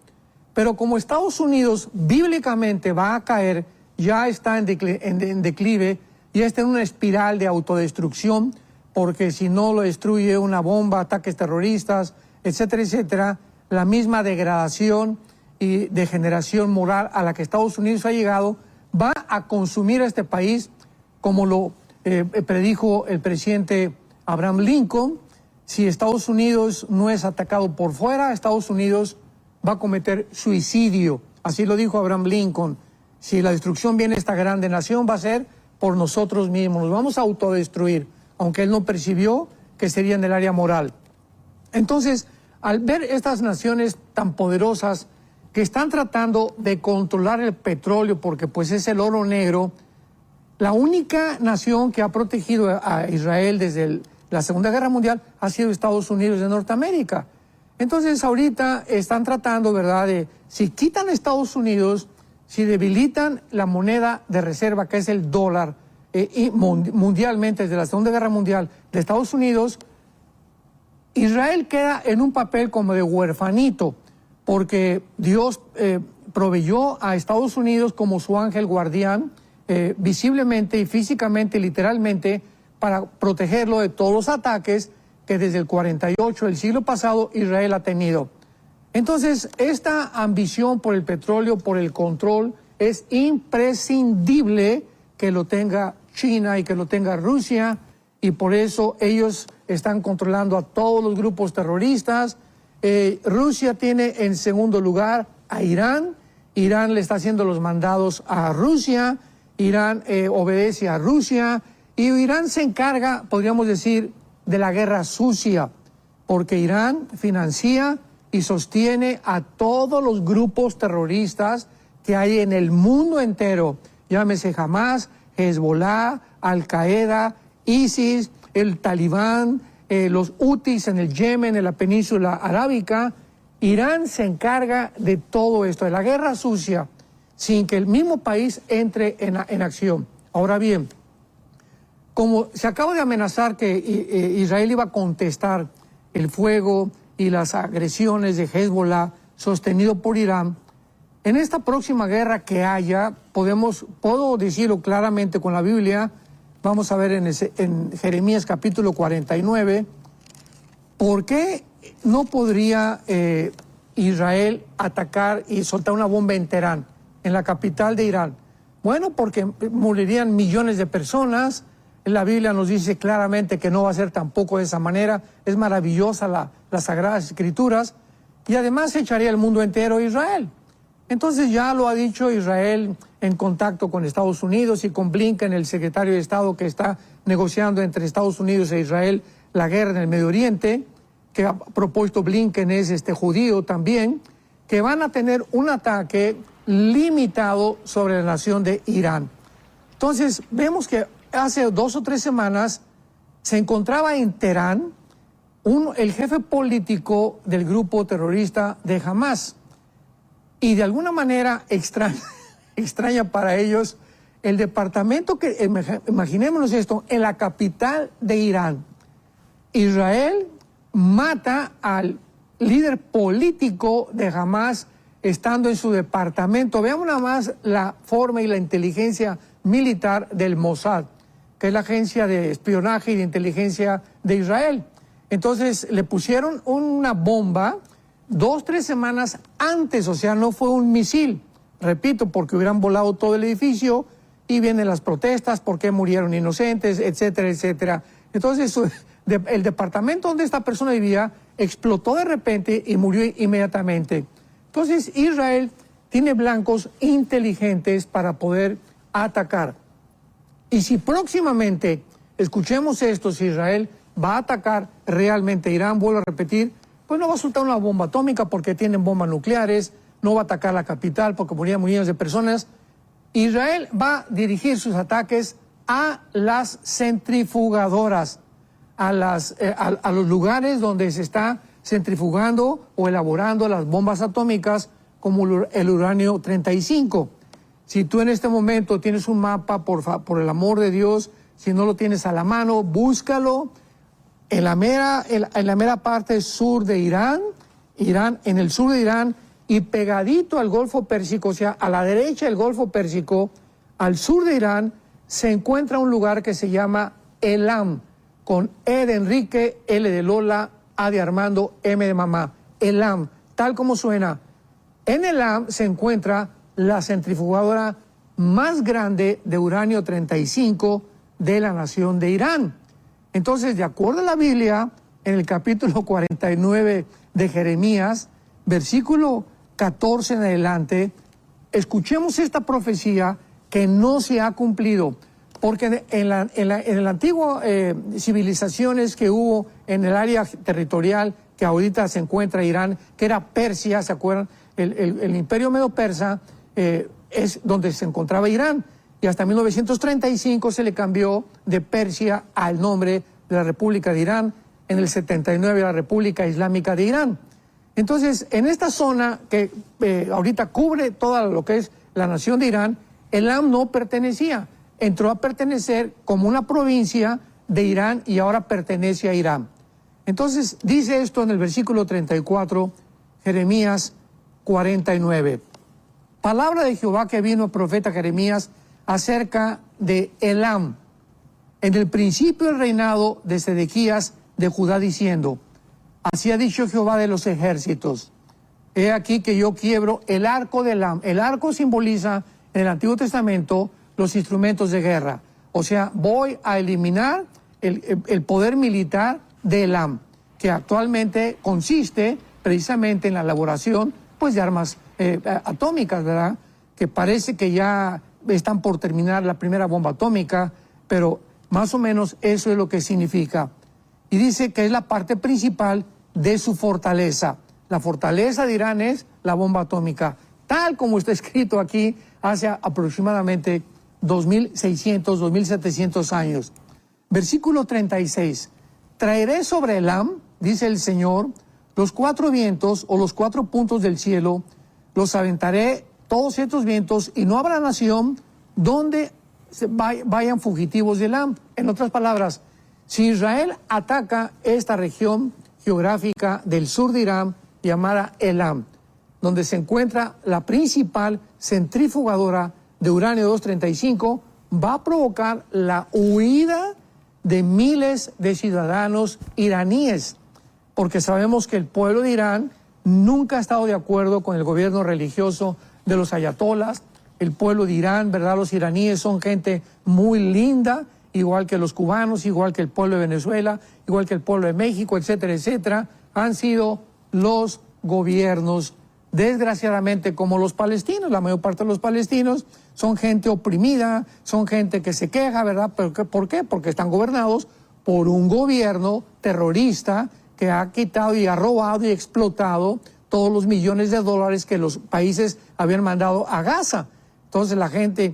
Pero como Estados Unidos bíblicamente va a caer, ya está en declive, ya está en una espiral de autodestrucción, porque si no lo destruye una bomba, ataques terroristas, etcétera, etcétera, la misma degradación y degeneración moral a la que Estados Unidos ha llegado va a consumir a este país, como lo predijo el presidente Abraham Lincoln. Si Estados Unidos no es atacado por fuera, Estados Unidos va a cometer suicidio. Así lo dijo Abraham Lincoln. Si la destrucción viene a esta grande nación, va a ser por nosotros mismos. Nos vamos a autodestruir, aunque él no percibió que sería en el área moral. Entonces, al ver estas naciones tan poderosas que están tratando de controlar el petróleo, porque pues es el oro negro, la única nación que ha protegido a Israel desde la Segunda Guerra Mundial ha sido Estados Unidos de Norteamérica. Entonces ahorita están tratando, ¿verdad?, de si quitan a Estados Unidos, si debilitan la moneda de reserva, que es el dólar, y mundialmente desde la Segunda Guerra Mundial, de Estados Unidos, Israel queda en un papel como de huerfanito, porque Dios proveyó a Estados Unidos como su ángel guardián, visiblemente y físicamente y literalmente, para protegerlo de todos los ataques que desde el 48 del siglo pasado Israel ha tenido. Entonces, esta ambición por el petróleo, por el control, es imprescindible que lo tenga China y que lo tenga Rusia, y por eso ellos están controlando a todos los grupos terroristas. Rusia tiene en segundo lugar a Irán. Irán le está haciendo los mandados a Rusia, Irán obedece a Rusia, y Irán se encarga, podríamos decir, de la guerra sucia, porque Irán financia y sostiene a todos los grupos terroristas que hay en el mundo entero, llámese Hamas, Hezbollah, Al-Qaeda, ISIS, el Talibán, los Hutis en el Yemen, en la península arábica. Irán se encarga de todo esto, de la guerra sucia, sin que el mismo país entre en acción. Ahora bien, como se acaba de amenazar que Israel iba a contestar el fuego y las agresiones de Hezbollah sostenido por Irán, en esta próxima guerra que haya, puedo decirlo claramente con la Biblia, vamos a ver en Jeremías capítulo 49, ¿por qué no podría Israel atacar y soltar una bomba en Teherán, en la capital de Irán? Bueno, porque morirían millones de personas. La Biblia nos dice claramente que no va a ser tampoco de esa manera. Es maravillosa las Sagradas Escrituras. Y además echaría el mundo entero a Israel. Entonces ya lo ha dicho Israel en contacto con Estados Unidos y con Blinken, el secretario de Estado que está negociando entre Estados Unidos e Israel la guerra en el Medio Oriente, que ha propuesto Blinken es judío también, que van a tener un ataque limitado sobre la nación de Irán. Entonces vemos que hace 2 o 3 semanas se encontraba en Teherán el jefe político del grupo terrorista de Hamas. Y de alguna manera extraña para ellos, el departamento imaginémonos esto, en la capital de Irán, Israel mata al líder político de Hamas estando en su departamento. Veamos nada más la forma y la inteligencia militar del Mossad, que es la agencia de espionaje y de inteligencia de Israel. Entonces le pusieron una bomba 2 o 3 semanas antes, o sea, no fue un misil, repito, porque hubieran volado todo el edificio y vienen las protestas, por qué murieron inocentes, etcétera, etcétera. Entonces el departamento donde esta persona vivía explotó de repente y murió inmediatamente. Entonces Israel tiene blancos inteligentes para poder atacar. Y si próximamente, escuchemos esto, si Israel va a atacar realmente Irán, vuelvo a repetir, pues no va a soltar una bomba atómica porque tienen bombas nucleares, no va a atacar la capital porque murieron millones de personas. Israel va a dirigir sus ataques a las centrifugadoras, a los lugares donde se está centrifugando o elaborando las bombas atómicas como el uranio 35. Si tú en este momento tienes un mapa, por el amor de Dios, si no lo tienes a la mano, búscalo. En la mera parte sur de Irán, en el sur de Irán, y pegadito al Golfo Pérsico, o sea, a la derecha del Golfo Pérsico, al sur de Irán, se encuentra un lugar que se llama Elam, con E de Enrique, L de Lola, A de Armando, M de mamá. Elam, tal como suena. En Elam se encuentra la centrifugadora más grande de uranio 35 de la nación de Irán. Entonces, de acuerdo a la Biblia, en el capítulo 49 de Jeremías, versículo 14 en adelante, escuchemos esta profecía que no se ha cumplido, porque en la antigua civilizaciones que hubo en el área territorial que ahorita se encuentra Irán, que era Persia, ¿se acuerdan? El imperio medo-persa es donde se encontraba Irán. Y hasta 1935 se le cambió de Persia al nombre de la República de Irán, en el 79 la República Islámica de Irán. Entonces, en esta zona que ahorita cubre todo lo que es la nación de Irán, Elam no pertenecía, entró a pertenecer como una provincia de Irán y ahora pertenece a Irán. Entonces dice esto en el versículo 34, Jeremías 49. Palabra de Jehová que vino al profeta Jeremías acerca de Elam, en el principio del reinado de Sedequías de Judá, diciendo: así ha dicho Jehová de los ejércitos, he aquí que yo quiebro el arco de Elam. El arco simboliza en el Antiguo Testamento los instrumentos de guerra. O sea, voy a eliminar el poder militar de Elam, que actualmente consiste precisamente en la elaboración pues, de armas atómicas, ¿verdad? Que parece que ya están por terminar la primera bomba atómica, pero más o menos eso es lo que significa. Y dice que es la parte principal de su fortaleza. La fortaleza de Irán es la bomba atómica, tal como está escrito aquí hace aproximadamente 2.600, 2.700 años. Versículo 36. Traeré sobre Elam, dice el Señor, los 4 vientos o los 4 puntos del cielo, los aventaré todos estos vientos y no habrá nación donde vayan fugitivos de Elam. En otras palabras, si Israel ataca esta región geográfica del sur de Irán llamada Elam, donde se encuentra la principal centrifugadora de uranio 235, va a provocar la huida de miles de ciudadanos iraníes, porque sabemos que el pueblo de Irán nunca ha estado de acuerdo con el gobierno religioso de los ayatolas. El pueblo de Irán, ¿verdad? Los iraníes son gente muy linda, igual que los cubanos, igual que el pueblo de Venezuela, igual que el pueblo de México, etcétera, etcétera. Han sido los gobiernos, desgraciadamente, como los palestinos. La mayor parte de los palestinos son gente oprimida, son gente que se queja, ¿verdad? ¿Pero por qué? Porque están gobernados por un gobierno terrorista que ha quitado y ha robado y explotado todos los millones de dólares que los países habían mandado a Gaza. Entonces la gente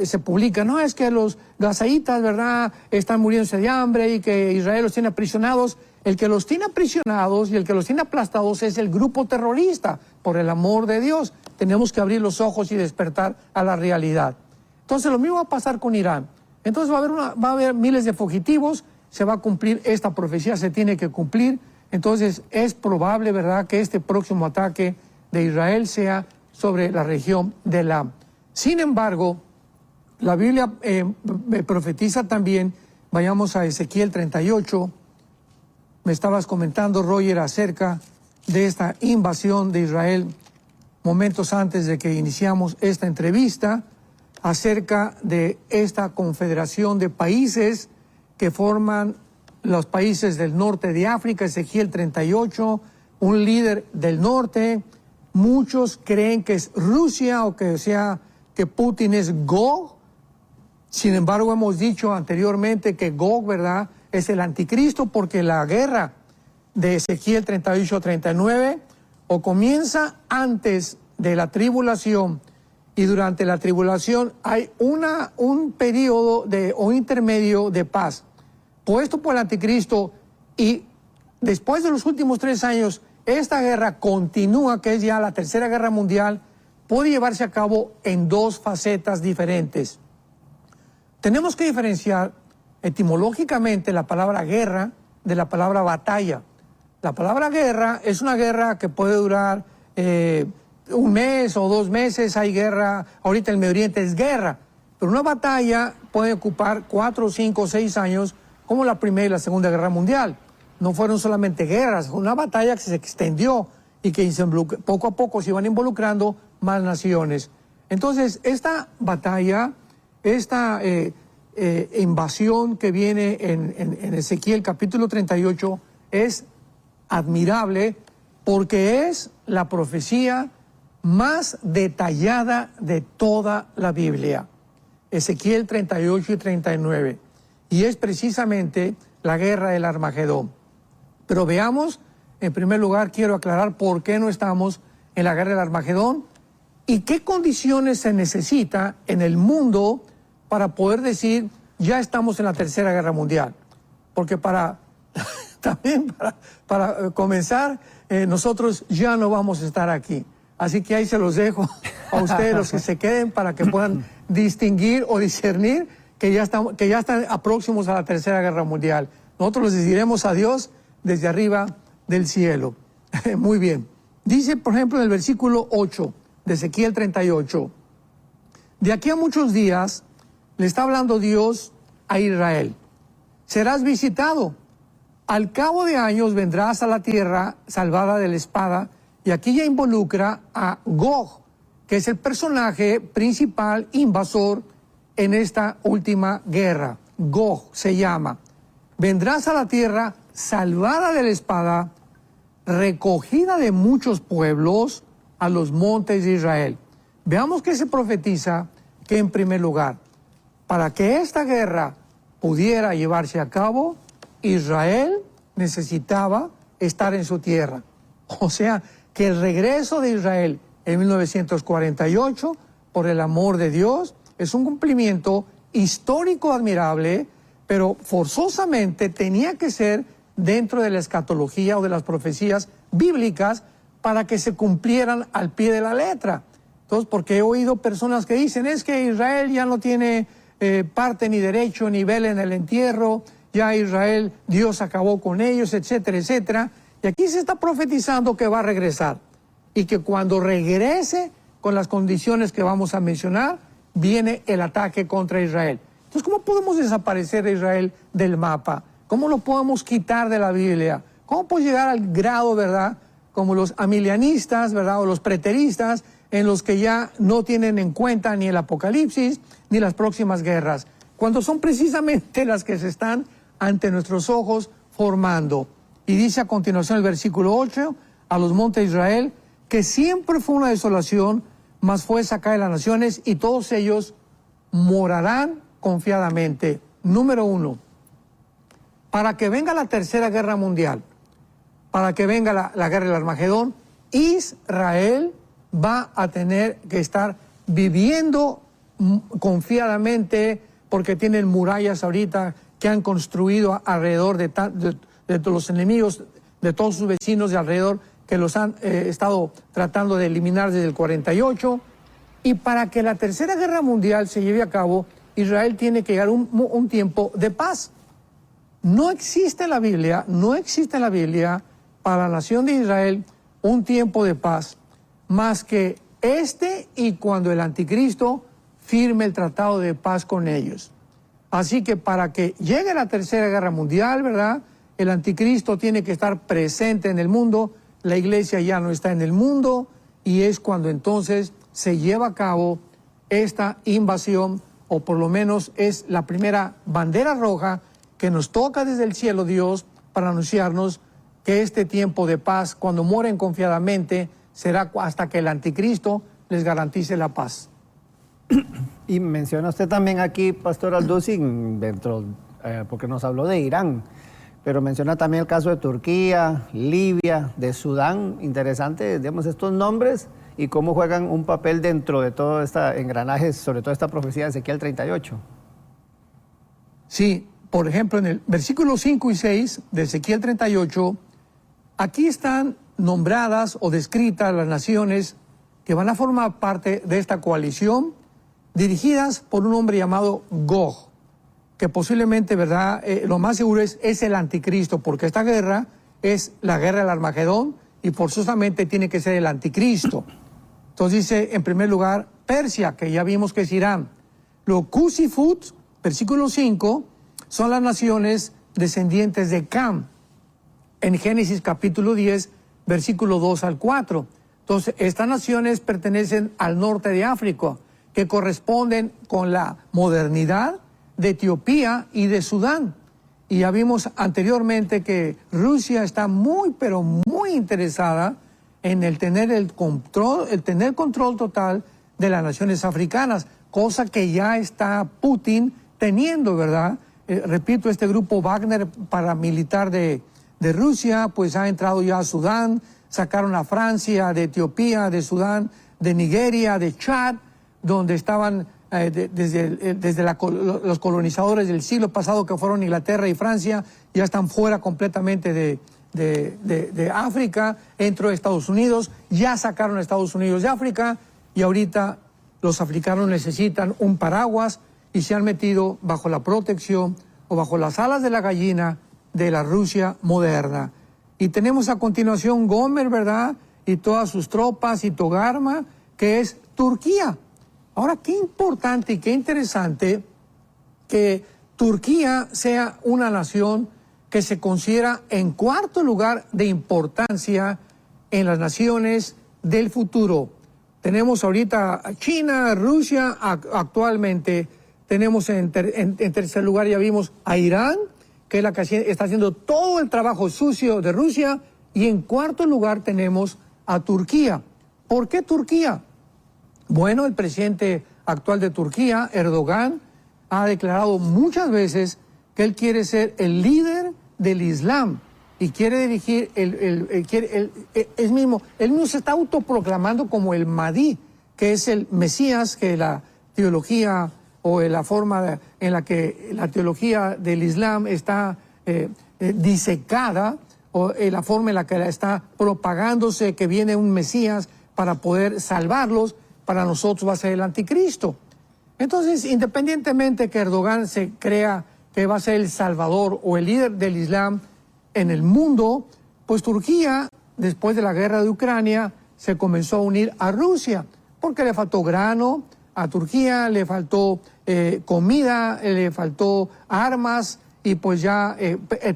se publica, no, es que los gazaitas, ¿verdad?, están muriéndose de hambre y que Israel los tiene aprisionados. El que los tiene aprisionados y el que los tiene aplastados es el grupo terrorista. Por el amor de Dios, tenemos que abrir los ojos y despertar a la realidad. Entonces lo mismo va a pasar con Irán. Entonces va a haber miles de fugitivos, se va a cumplir, esta profecía se tiene que cumplir. Entonces es probable, ¿verdad?, que este próximo ataque de Israel sea sobre la región de Elam. Sin embargo, la Biblia profetiza también, vayamos a Ezequiel 38, me estabas comentando, Roger, acerca de esta invasión de Israel momentos antes de que iniciamos esta entrevista, acerca de esta confederación de países que forman los países del norte de África, Ezequiel 38, un líder del norte. Muchos creen que es Rusia o que Putin es Gog. Sin embargo, hemos dicho anteriormente que Gog, ¿verdad?, es el anticristo, porque la guerra de Ezequiel 38-39 o comienza antes de la tribulación y durante la tribulación hay un periodo o intermedio de paz puesto por el anticristo, y después de los últimos 3 años esta guerra continúa, que es ya la Tercera Guerra Mundial. Puede llevarse a cabo en 2 facetas diferentes. Tenemos que diferenciar etimológicamente la palabra guerra de la palabra batalla. La palabra guerra es una guerra que puede durar 1 mes o 2 meses. Hay guerra, ahorita en el Medio Oriente es guerra, pero una batalla puede ocupar 4, 5, 6 años, como la Primera y la Segunda Guerra Mundial. No fueron solamente guerras, fue una batalla que se extendió y que poco a poco se iban involucrando más naciones. Entonces, esta batalla, esta invasión que viene en Ezequiel capítulo 38 es admirable, porque es la profecía más detallada de toda la Biblia. Ezequiel 38 y 39. Y es precisamente la guerra del Armagedón. Pero veamos, en primer lugar, quiero aclarar por qué no estamos en la guerra del Armagedón y qué condiciones se necesita en el mundo para poder decir, ya estamos en la Tercera Guerra Mundial. Porque para comenzar, nosotros ya no vamos a estar aquí. Así que ahí se los dejo a ustedes, los que se queden, para que puedan distinguir o discernir que ya están próximos a la Tercera Guerra Mundial. Nosotros les diremos adiós desde arriba del cielo. Muy bien. Dice, por ejemplo, en el versículo 8 de Ezequiel 38, de aquí a muchos días le está hablando Dios a Israel. Serás visitado. Al cabo de años vendrás a la tierra salvada de la espada, y aquí ya involucra a Gog, que es el personaje principal invasor en esta última guerra. Gog se llama. Vendrás a la tierra salvada de la espada, recogida de muchos pueblos, a los montes de Israel. Veamos que se profetiza que, en primer lugar, para que esta guerra pudiera llevarse a cabo, Israel necesitaba estar en su tierra. O sea, que el regreso de Israel en 1948, por el amor de Dios, es un cumplimiento histórico admirable, pero forzosamente tenía que ser dentro de la escatología o de las profecías bíblicas para que se cumplieran al pie de la letra. Entonces, porque he oído personas que dicen, es que Israel ya no tiene parte ni derecho ni vela en el entierro, ya Israel, Dios acabó con ellos, etcétera, etcétera. Y aquí se está profetizando que va a regresar y que cuando regrese con las condiciones que vamos a mencionar, viene el ataque contra Israel. Entonces, ¿cómo podemos desaparecer a Israel del mapa? ¿Cómo lo podemos quitar de la Biblia? ¿Cómo puede llegar al grado, verdad, como los amilianistas, verdad, o los preteristas, en los que ya no tienen en cuenta ni el Apocalipsis ni las próximas guerras, cuando son precisamente las que se están ante nuestros ojos formando? Y dice a continuación el versículo 8, a los montes de Israel, que siempre fue una desolación, mas fue sacada de las naciones, y todos ellos morarán confiadamente. Número 1, para que venga la Tercera Guerra Mundial, para que venga la guerra del Armagedón, Israel va a tener que estar viviendo confiadamente, porque tienen murallas ahorita que han construido alrededor de los enemigos, de todos sus vecinos de alrededor, que los han estado tratando de eliminar desde el 48. Y para que la Tercera Guerra Mundial se lleve a cabo, Israel tiene que llegar un tiempo de paz. No existe en la Biblia para la nación de Israel un tiempo de paz, más que y cuando el anticristo firme el tratado de paz con ellos. Así que para que llegue la Tercera Guerra Mundial, ¿verdad?, el anticristo tiene que estar presente en el mundo, la iglesia ya no está en el mundo, y es cuando entonces se lleva a cabo esta invasión, o por lo menos es la primera bandera roja que nos toca desde el cielo Dios para anunciarnos que este tiempo de paz, cuando mueren confiadamente, será hasta que el anticristo les garantice la paz. Y menciona usted también aquí, Pastor Aldusi, porque nos habló de Irán, pero menciona también el caso de Turquía, Libia, de Sudán. Interesante, digamos, estos nombres y cómo juegan un papel dentro de todo este engranaje, sobre todo esta profecía de Ezequiel 38. Sí, por ejemplo, en el versículo 5 y 6 de Ezequiel 38, aquí están nombradas o descritas las naciones que van a formar parte de esta coalición, dirigidas por un hombre llamado Gog, que posiblemente, ¿verdad?, lo más seguro es el anticristo, porque esta guerra es la guerra del Armagedón y forzosamente tiene que ser el anticristo. Entonces dice, en primer lugar, Persia, que ya vimos que es Irán. Luego, Cus y Fut, versículo 5, son las naciones descendientes de Cam, en Génesis capítulo 10, versículo 2 al 4. Entonces, estas naciones pertenecen al norte de África, que corresponden con la modernidad de Etiopía y de Sudán. Y ya vimos anteriormente que Rusia está muy, pero muy interesada en el tener control total de las naciones africanas, cosa que ya está Putin teniendo, ¿verdad? Repito, este grupo Wagner paramilitar de Rusia, pues ha entrado ya a Sudán, sacaron a Francia, de Etiopía, de Sudán, de Nigeria, de Chad, donde estaban desde los colonizadores del siglo pasado, que fueron Inglaterra y Francia, ya están fuera completamente de África. Entró Estados Unidos, ya sacaron a Estados Unidos de África, y ahorita los africanos necesitan un paraguas y se han metido bajo la protección o bajo las alas de la gallina de la Rusia moderna. Y tenemos a continuación Gomer, ¿verdad? Y todas sus tropas y Togarma, que es Turquía. Ahora, qué importante y qué interesante que Turquía sea una nación que se considera en cuarto lugar de importancia en las naciones del futuro. Tenemos ahorita a China, Rusia, actualmente tenemos en tercer lugar, ya vimos a Irán, que es la que está haciendo todo el trabajo sucio de Rusia, y en cuarto lugar tenemos a Turquía. ¿Por qué Turquía? Bueno, el presidente actual de Turquía, Erdogan, ha declarado muchas veces que él quiere ser el líder del Islam y quiere dirigir, él mismo se está autoproclamando como el Mahdi, que es el Mesías, que la teología o la forma en la que la teología del Islam está disecada, o la forma en la que está propagándose que viene un Mesías para poder salvarlos, para nosotros va a ser el anticristo. Entonces, independientemente que Erdogan se crea que va a ser el salvador o el líder del Islam en el mundo, pues Turquía, después de la guerra de Ucrania, se comenzó a unir a Rusia, porque le faltó grano, a Turquía le faltó comida, le faltó armas, y pues ya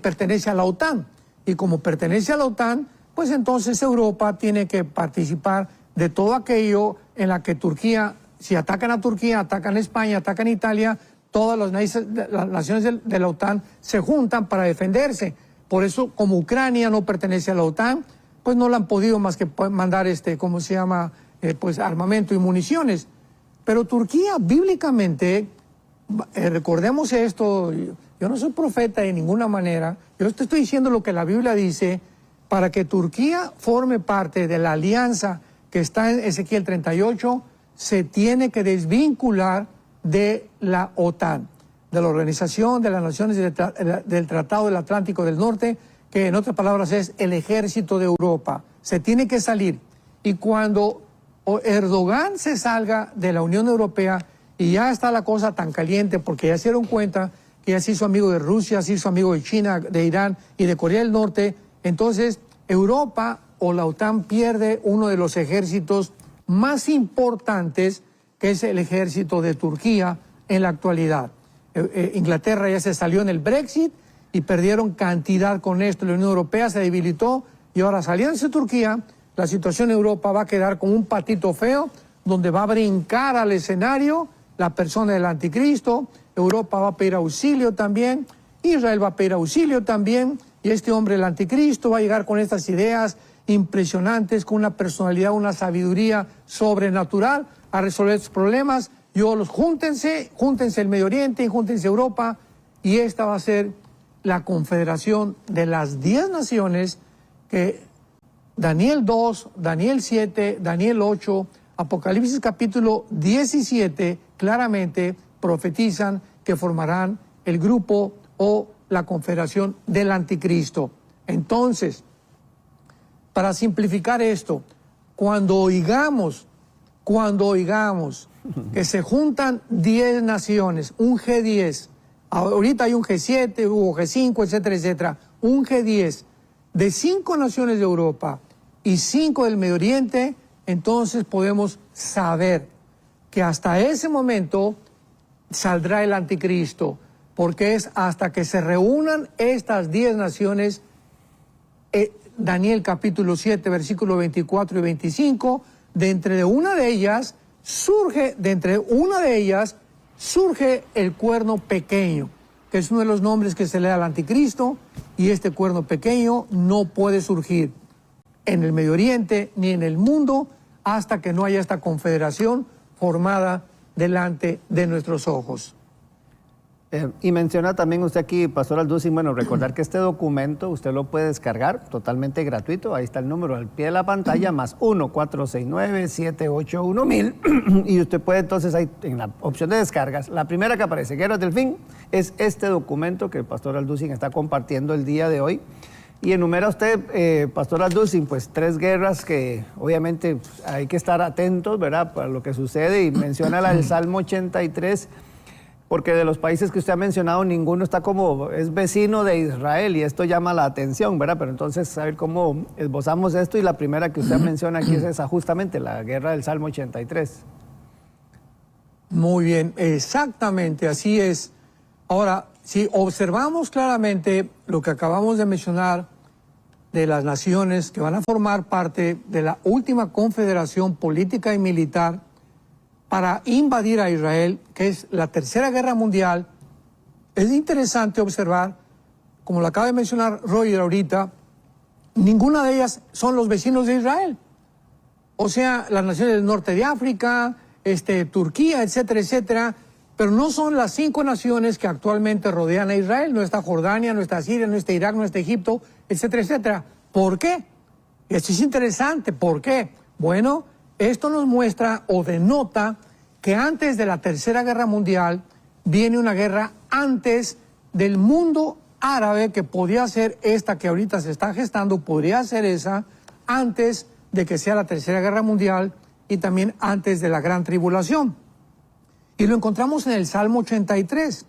pertenece a la OTAN. Y como pertenece a la OTAN, pues entonces Europa tiene que participar de todo aquello en la que Turquía, si atacan a Turquía, atacan a España, atacan a Italia, todas las naciones de la OTAN se juntan para defenderse. Por eso, como Ucrania no pertenece a la OTAN, pues no le han podido más que mandar pues armamento y municiones. Pero Turquía, bíblicamente, recordemos esto, yo no soy profeta de ninguna manera, yo te estoy diciendo lo que la Biblia dice, para que Turquía forme parte de la alianza que está en Ezequiel 38, se tiene que desvincular de la OTAN, de la Organización de las Naciones del Tratado del Atlántico del Norte, que en otras palabras es el ejército de Europa. Se tiene que salir. Y cuando Erdogan se salga de la Unión Europea, y ya está la cosa tan caliente porque ya se dieron cuenta que ya se hizo amigo de Rusia, se hizo amigo de China, de Irán y de Corea del Norte, entonces Europa o la OTAN pierde uno de los ejércitos más importantes, que es el ejército de Turquía en la actualidad. Inglaterra ya se salió en el Brexit y perdieron cantidad con esto. La Unión Europea se debilitó y ahora, saliéndose de Turquía, la situación en Europa va a quedar como un patito feo, donde va a brincar al escenario la persona del anticristo. Europa va a pedir auxilio también, Israel va a pedir auxilio también, y este hombre, el anticristo, va a llegar con estas ideas impresionantes, con una personalidad, una sabiduría sobrenatural a resolver estos problemas. Júntense el Medio Oriente y júntense Europa, y esta va a ser la confederación de las 10 naciones que Daniel 2, Daniel 7, Daniel 8, Apocalipsis capítulo 17 claramente profetizan que formarán el grupo o la confederación del anticristo. Entonces, para simplificar esto, cuando oigamos que se juntan 10 naciones, un G10, ahorita hay un G7, hubo G5, etcétera, etcétera, un G10 de 5 naciones de Europa y 5 del Medio Oriente, entonces podemos saber que hasta ese momento saldrá el anticristo, porque es hasta que se reúnan estas 10 naciones, Daniel capítulo 7, versículos 24 y 25, de entre una de ellas surge el cuerno pequeño, que es uno de los nombres que se le da al anticristo, y este cuerno pequeño no puede surgir en el Medio Oriente ni en el mundo hasta que no haya esta confederación formada delante de nuestros ojos. Y menciona también usted aquí, Pastor Alducin, bueno, recordar que este documento usted lo puede descargar totalmente gratuito. Ahí está el número al pie de la pantalla, más 1-469-781-1000. Y usted puede entonces ahí en la opción de descargas, la primera que aparece, Guerras del Fin, es este documento que el Pastor Alducin está compartiendo el día de hoy. Y enumera usted, Pastor Alducin, pues 3 guerras que obviamente hay que estar atentos, ¿verdad?, para lo que sucede. Y menciona la del Salmo 83, porque de los países que usted ha mencionado, ninguno está como, es vecino de Israel, y esto llama la atención, ¿verdad? Pero entonces, a ver cómo esbozamos esto, y la primera que usted menciona aquí es esa, justamente, la guerra del Salmo 83. Muy bien, exactamente, así es. Ahora, si observamos claramente lo que acabamos de mencionar de las naciones que van a formar parte de la última confederación política y militar para invadir a Israel, que es la Tercera Guerra Mundial, es interesante observar, como lo acaba de mencionar Roger ahorita, ninguna de ellas son los vecinos de Israel. O sea, las naciones del norte de África, Turquía, etcétera, etcétera, pero no son las 5 naciones que actualmente rodean a Israel. No está Jordania, no está Siria, no está Irak, no está Egipto, etcétera, etcétera. ¿Por qué? Esto es interesante. ¿Por qué? Bueno, esto nos muestra o denota que antes de la Tercera Guerra Mundial viene una guerra antes del mundo árabe, que podría ser esta que ahorita se está gestando, podría ser esa, antes de que sea la Tercera Guerra Mundial y también antes de la Gran Tribulación. Y lo encontramos en el Salmo 83,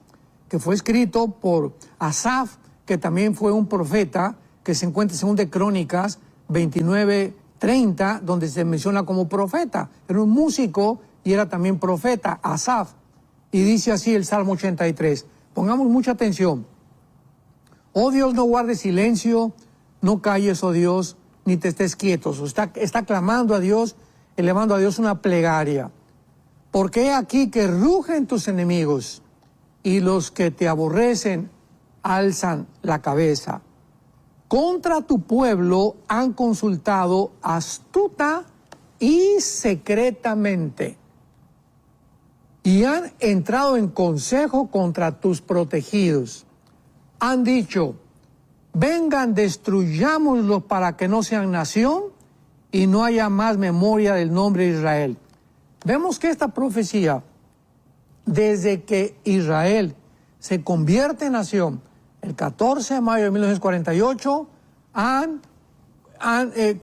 que fue escrito por Asaf, que también fue un profeta, que se encuentra en 2 Crónicas 29:30, donde se menciona como profeta. Era un músico y era también profeta, Asaf. Y dice así el Salmo 83. Pongamos mucha atención. Oh Dios, no guardes silencio, no calles, oh Dios, ni te estés quieto. Está clamando a Dios, elevando a Dios una plegaria. Porque he aquí que rugen tus enemigos, y los que te aborrecen alzan la cabeza. Contra tu pueblo han consultado astuta y secretamente, y han entrado en consejo contra tus protegidos. Han dicho, vengan, destruyámoslos para que no sean nación y no haya más memoria del nombre de Israel. Vemos que esta profecía, desde que Israel se convierte en nación, el 14 de mayo de 1948, han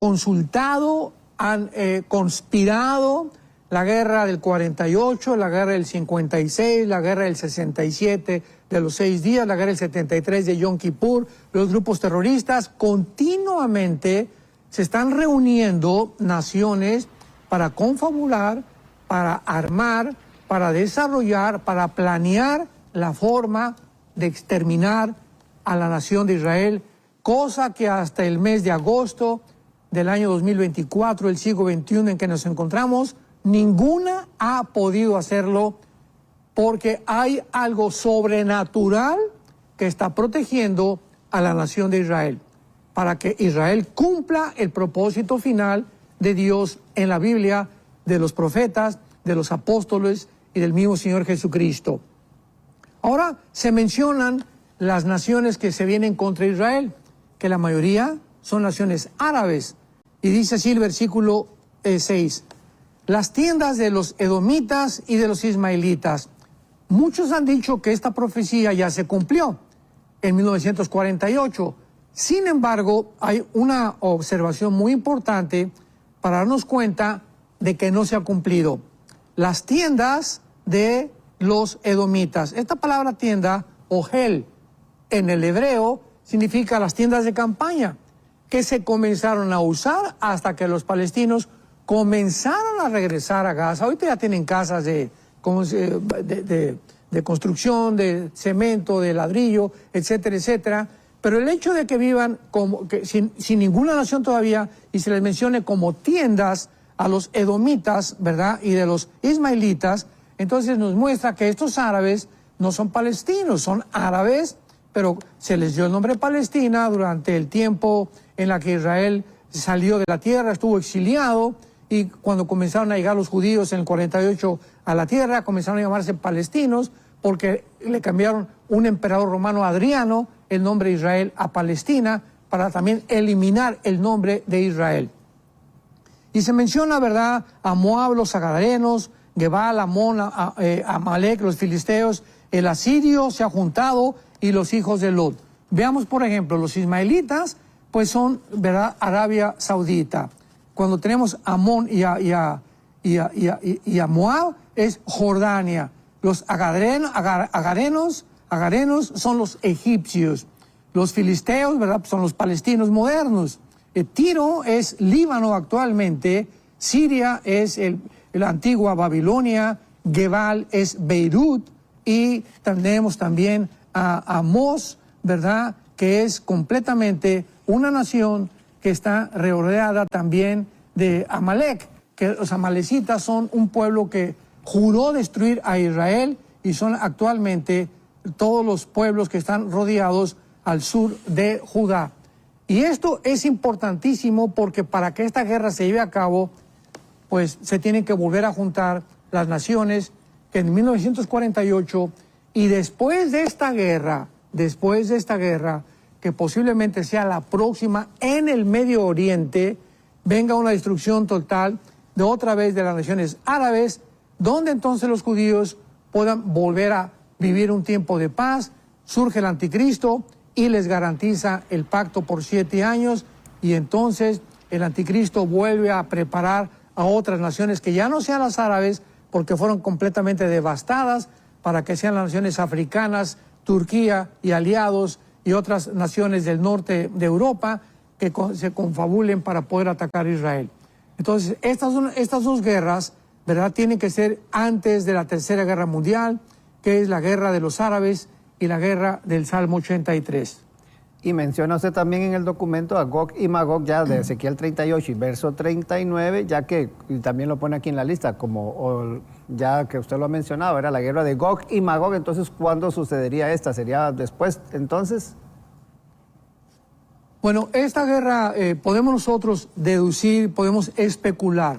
consultado, han conspirado la guerra del 48, la guerra del 56, la guerra del 67 de los 6 días, la guerra del 73 de Yom Kippur. Los grupos terroristas continuamente se están reuniendo naciones para confabular, para armar, para desarrollar, para planear la forma de exterminar a la nación de Israel, cosa que hasta el mes de agosto del año 2024, el siglo XXI en que nos encontramos, ninguna ha podido hacerlo, porque hay algo sobrenatural que está protegiendo a la nación de Israel, para que Israel cumpla el propósito final de Dios en la Biblia, de los profetas, de los apóstoles y del mismo Señor Jesucristo. Ahora se mencionan las naciones que se vienen contra Israel, que la mayoría son naciones árabes. Y dice así el versículo 6, las tiendas de los edomitas y de los ismaelitas. Muchos han dicho que esta profecía ya se cumplió en 1948. Sin embargo, hay una observación muy importante para darnos cuenta de que no se ha cumplido. Las tiendas de los edomitas. Esta palabra tienda, ohel, en el hebreo significa las tiendas de campaña, que se comenzaron a usar hasta que los palestinos comenzaron a regresar a Gaza. Ahorita ya tienen casas de construcción, de cemento, de ladrillo, etcétera, etcétera. Pero el hecho de que vivan sin ninguna nación todavía y se les mencione como tiendas a los edomitas, ¿verdad? Y de los ismaelitas, entonces nos muestra que estos árabes no son palestinos, son árabes, pero se les dio el nombre Palestina durante el tiempo en la que Israel salió de la tierra, estuvo exiliado, y cuando comenzaron a llegar los judíos en el 48 a la tierra, comenzaron a llamarse palestinos, porque le cambiaron un emperador romano, Adriano, el nombre de Israel a Palestina, para también eliminar el nombre de Israel. Y se menciona, ¿verdad?, a Moab, los agarenos, Gebal, Amón, Amalek, los filisteos, el asirio se ha juntado y los hijos de Lot. Veamos, por ejemplo, los ismaelitas, pues son, ¿verdad?, Arabia Saudita. Cuando tenemos a Amón y a Moab, es Jordania. Los agarenos son los egipcios. Los filisteos, ¿verdad?, son los palestinos modernos. Tiro es Líbano actualmente. Siria es la antigua Babilonia. Gebal es Beirut. Y tenemos también a Mos, ¿verdad?, que es completamente una nación que está rodeada también de Amalek, que los amalecitas son un pueblo que juró destruir a Israel y son actualmente todos los pueblos que están rodeados al sur de Judá. Y esto es importantísimo porque para que esta guerra se lleve a cabo, pues se tienen que volver a juntar las naciones que en 1948 y después de esta guerra, que posiblemente sea la próxima en el Medio Oriente, venga una destrucción total de otra vez de las naciones árabes, donde entonces los judíos puedan volver a vivir un tiempo de paz, surge el anticristo y les garantiza el pacto por 7 años y entonces el anticristo vuelve a preparar a otras naciones que ya no sean las árabes porque fueron completamente devastadas para que sean las naciones africanas, Turquía y aliados y otras naciones del norte de Europa que se confabulen para poder atacar a Israel. Entonces, estas dos guerras, ¿verdad?, tienen que ser antes de la Tercera Guerra Mundial, que es la guerra de los árabes y la guerra del Salmo 83. Y menciona usted también en el documento a Gog y Magog, ya de Ezequiel 38 y verso 39, ya que y también lo pone aquí en la lista, ya que usted lo ha mencionado, era la guerra de Gog y Magog. Entonces, ¿cuándo sucedería esta? ¿Sería después, entonces? Bueno, esta guerra podemos nosotros deducir, podemos especular,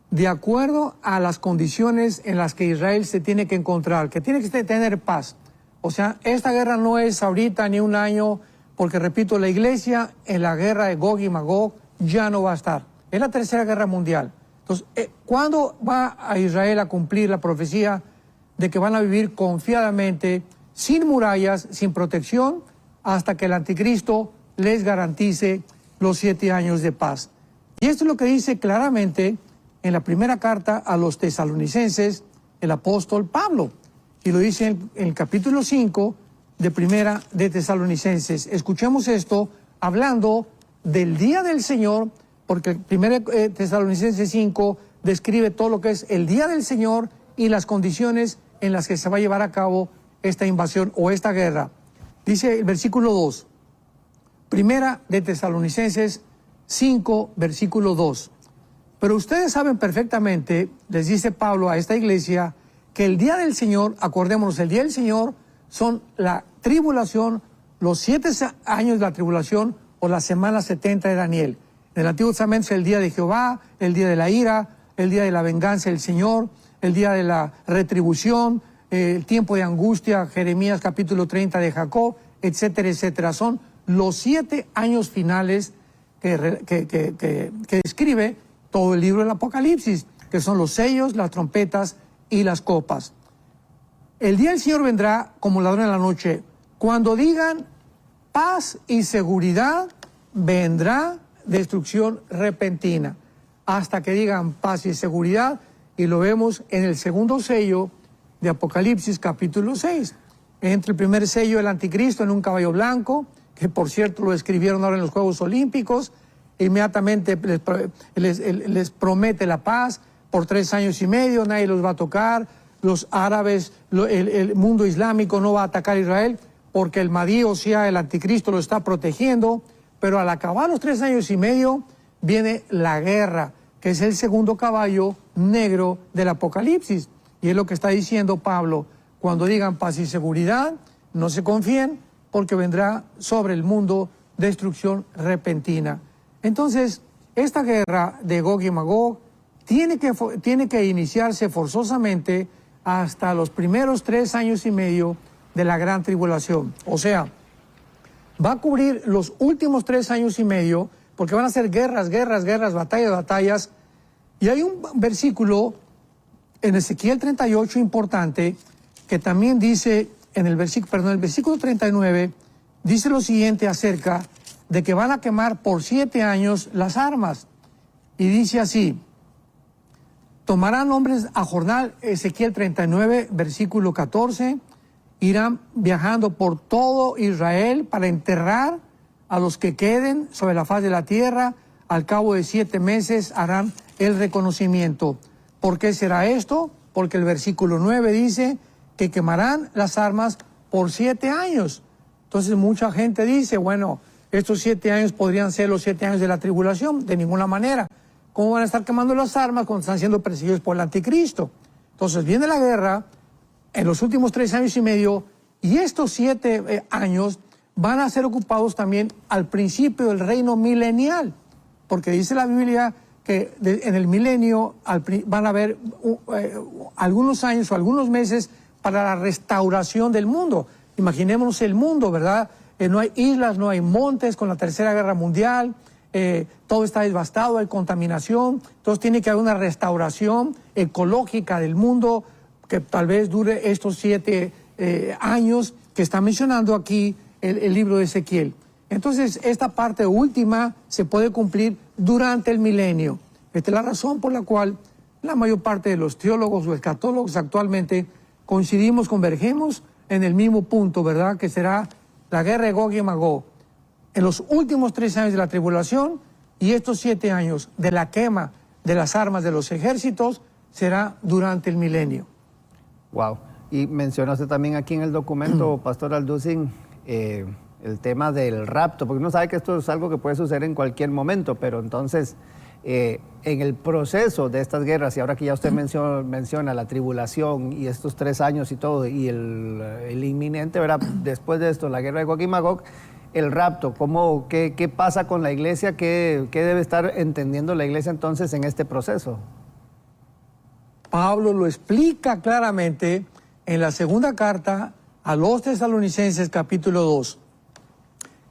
de acuerdo a las condiciones en las que Israel se tiene que encontrar, que tiene que tener paz. O sea, esta guerra no es ahorita ni un año, porque repito, la iglesia en la guerra de Gog y Magog ya no va a estar. Es la Tercera Guerra Mundial. Entonces, ¿cuándo va a Israel a cumplir la profecía de que van a vivir confiadamente, sin murallas, sin protección, hasta que el anticristo les garantice los 7 años de paz? Y esto es lo que dice claramente en la primera carta a los tesalonicenses el apóstol Pablo. Y lo dice en el capítulo 5 de Primera de Tesalonicenses. Escuchemos esto hablando del día del Señor, porque Primera Tesalonicenses 5 describe todo lo que es el día del Señor y las condiciones en las que se va a llevar a cabo esta invasión o esta guerra. Dice el versículo 2, Primera de Tesalonicenses 5, versículo 2. Pero ustedes saben perfectamente, les dice Pablo a esta iglesia, que el día del Señor, acordémonos, el día del Señor son la tribulación, los 7 años de la tribulación o la semana 70 de Daniel. En el Antiguo Testamento es el día de Jehová, el día de la ira, el día de la venganza del Señor, el día de la retribución, el tiempo de angustia, Jeremías capítulo 30 de Jacob, etcétera, etcétera. Son los 7 años finales que describe todo el libro del Apocalipsis, que son los sellos, las trompetas y las copas. El día del Señor vendrá como ladrón en la noche. Cuando digan paz y seguridad, vendrá destrucción repentina. Hasta que digan paz y seguridad, y lo vemos en el segundo sello de Apocalipsis capítulo 6. Entre el primer sello el anticristo en un caballo blanco, que por cierto lo escribieron ahora en los Juegos Olímpicos, inmediatamente les promete la paz por 3 años y medio, nadie los va a tocar. Los árabes, el mundo islámico no va a atacar a Israel porque el Mahdi, o sea, el anticristo, lo está protegiendo. Pero al acabar los 3 años y medio viene la guerra, que es el segundo caballo negro del Apocalipsis. Y es lo que está diciendo Pablo. Cuando digan paz y seguridad, no se confíen porque vendrá sobre el mundo destrucción repentina. Entonces, esta guerra de Gog y Magog tiene que iniciarse forzosamente hasta los primeros 3 años y medio de la gran tribulación. O sea, va a cubrir los últimos 3 años y medio, porque van a ser guerras, batallas. Y hay un versículo en Ezequiel 38 importante, que también dice, el versículo 39, dice lo siguiente acerca de que van a quemar por 7 años las armas. Y dice así: Tomarán hombres a jornal, Ezequiel 39, versículo 14, irán viajando por todo Israel para enterrar a los que queden sobre la faz de la tierra. Al cabo de 7 meses harán el reconocimiento. ¿Por qué será esto? Porque el versículo 9 dice que quemarán las armas por 7 años. Entonces mucha gente dice, bueno, estos 7 años podrían ser los 7 años de la tribulación. De ninguna manera. ¿Cómo van a estar quemando las armas cuando están siendo perseguidos por el anticristo? Entonces viene la guerra en los últimos 3 años y medio, y estos 7 años van a ser ocupados también al principio del reino milenial, porque dice la Biblia que en el milenio van a haber algunos años o algunos meses para la restauración del mundo. Imaginémonos el mundo, ¿verdad? No hay islas, no hay montes con la Tercera Guerra Mundial, todo está devastado, hay contaminación, entonces tiene que haber una restauración ecológica del mundo que tal vez dure estos 7 años que está mencionando aquí el libro de Ezequiel. Entonces, esta parte última se puede cumplir durante el milenio. Esta es la razón por la cual la mayor parte de los teólogos o escatólogos actualmente convergemos en el mismo punto, ¿verdad? Que será la guerra de Gog y Magog. En los últimos 3 años de la tribulación y estos 7 años de la quema de las armas de los ejércitos será durante el milenio. Wow. Y mencionaste también aquí en el documento, Pastor Alducin, el tema del rapto, porque uno sabe que esto es algo que puede suceder en cualquier momento, pero entonces, en el proceso de estas guerras, y ahora que ya usted menciona la tribulación y estos 3 años y todo, y el inminente, ¿verdad? Después de esto, la guerra de Gog y Magog, el rapto, ¿qué pasa con la iglesia? ¿Qué debe estar entendiendo la iglesia entonces en este proceso? Pablo lo explica claramente en la segunda carta a los Tesalonicenses, capítulo 2.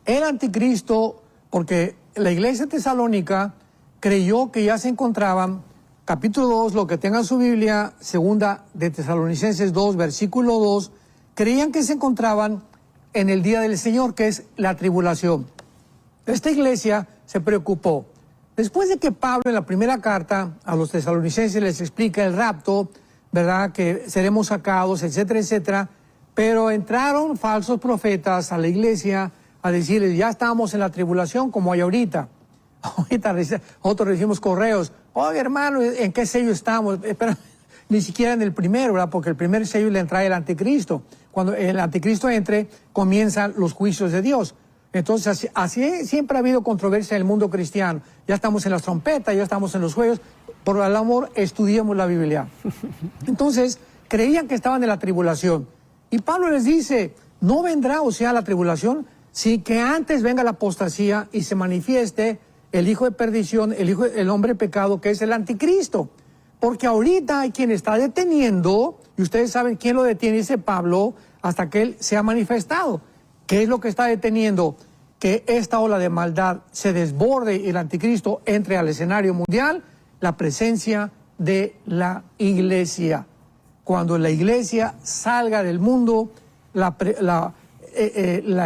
El anticristo, porque la iglesia tesalónica creyó que ya se encontraban, capítulo 2, lo que tengan su Biblia, segunda de Tesalonicenses 2, versículo 2, creían que se encontraban en el día del Señor, que es la tribulación. Esta iglesia se preocupó. Después de que Pablo en la primera carta a los tesalonicenses les explica el rapto, ¿verdad? Que seremos sacados, etcétera, etcétera, pero entraron falsos profetas a la iglesia a decirles, ya estamos en la tribulación como hay ahorita. Ahorita nosotros recibimos correos, oye hermano, ¿en qué sello estamos? Pero ni siquiera en el primero, ¿verdad? Porque el primer sello le entra el anticristo. Cuando el anticristo entre, comienzan los juicios de Dios. Entonces, así siempre ha habido controversia en el mundo cristiano. Ya estamos en las trompetas, ya estamos en los juegos. Por el amor, estudiemos la Biblia. Entonces, creían que estaban en la tribulación. Y Pablo les dice, no vendrá, o sea, la tribulación, sin que antes venga la apostasía y se manifieste el hijo de perdición, el hombre de pecado, que es el anticristo. Porque ahorita hay quien está deteniendo, y ustedes saben quién lo detiene, dice Pablo, hasta que él se ha manifestado. ¿Qué es lo que está deteniendo? Que esta ola de maldad se desborde y el anticristo entre al escenario mundial, la presencia de la iglesia. Cuando la iglesia salga del mundo, la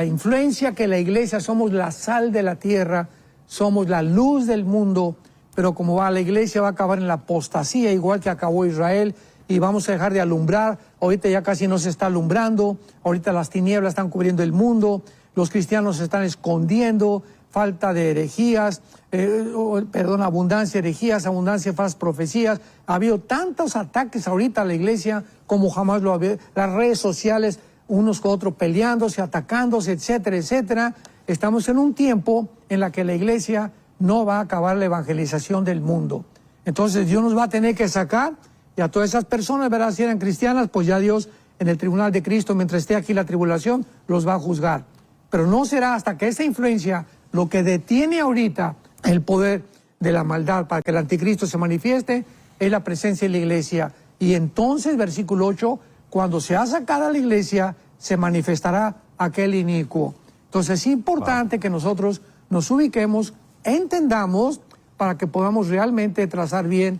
influencia que la iglesia, somos la sal de la tierra, somos la luz del mundo, pero como va la iglesia va a acabar en la apostasía, igual que acabó Israel, y vamos a dejar de alumbrar. Ahorita ya casi no se está alumbrando, ahorita las tinieblas están cubriendo el mundo, los cristianos se están escondiendo, falta de herejías, abundancia de herejías, abundancia de falsas profecías. Ha habido tantos ataques ahorita a la iglesia como jamás lo había. Las redes sociales, unos con otros peleándose, atacándose, etcétera, etcétera. Estamos en un tiempo en la que la iglesia no va a acabar la evangelización del mundo. Entonces Dios nos va a tener que sacar, y a todas esas personas, ¿verdad? Si eran cristianas, pues ya Dios en el tribunal de Cristo, mientras esté aquí la tribulación, los va a juzgar. Pero no será hasta que esa influencia, lo que detiene ahorita el poder de la maldad para que el anticristo se manifieste, es la presencia de la iglesia. Y entonces, versículo 8, cuando sea sacada la iglesia, se manifestará aquel inicuo. Entonces es importante que nosotros nos ubiquemos, entendamos, para que podamos realmente trazar bien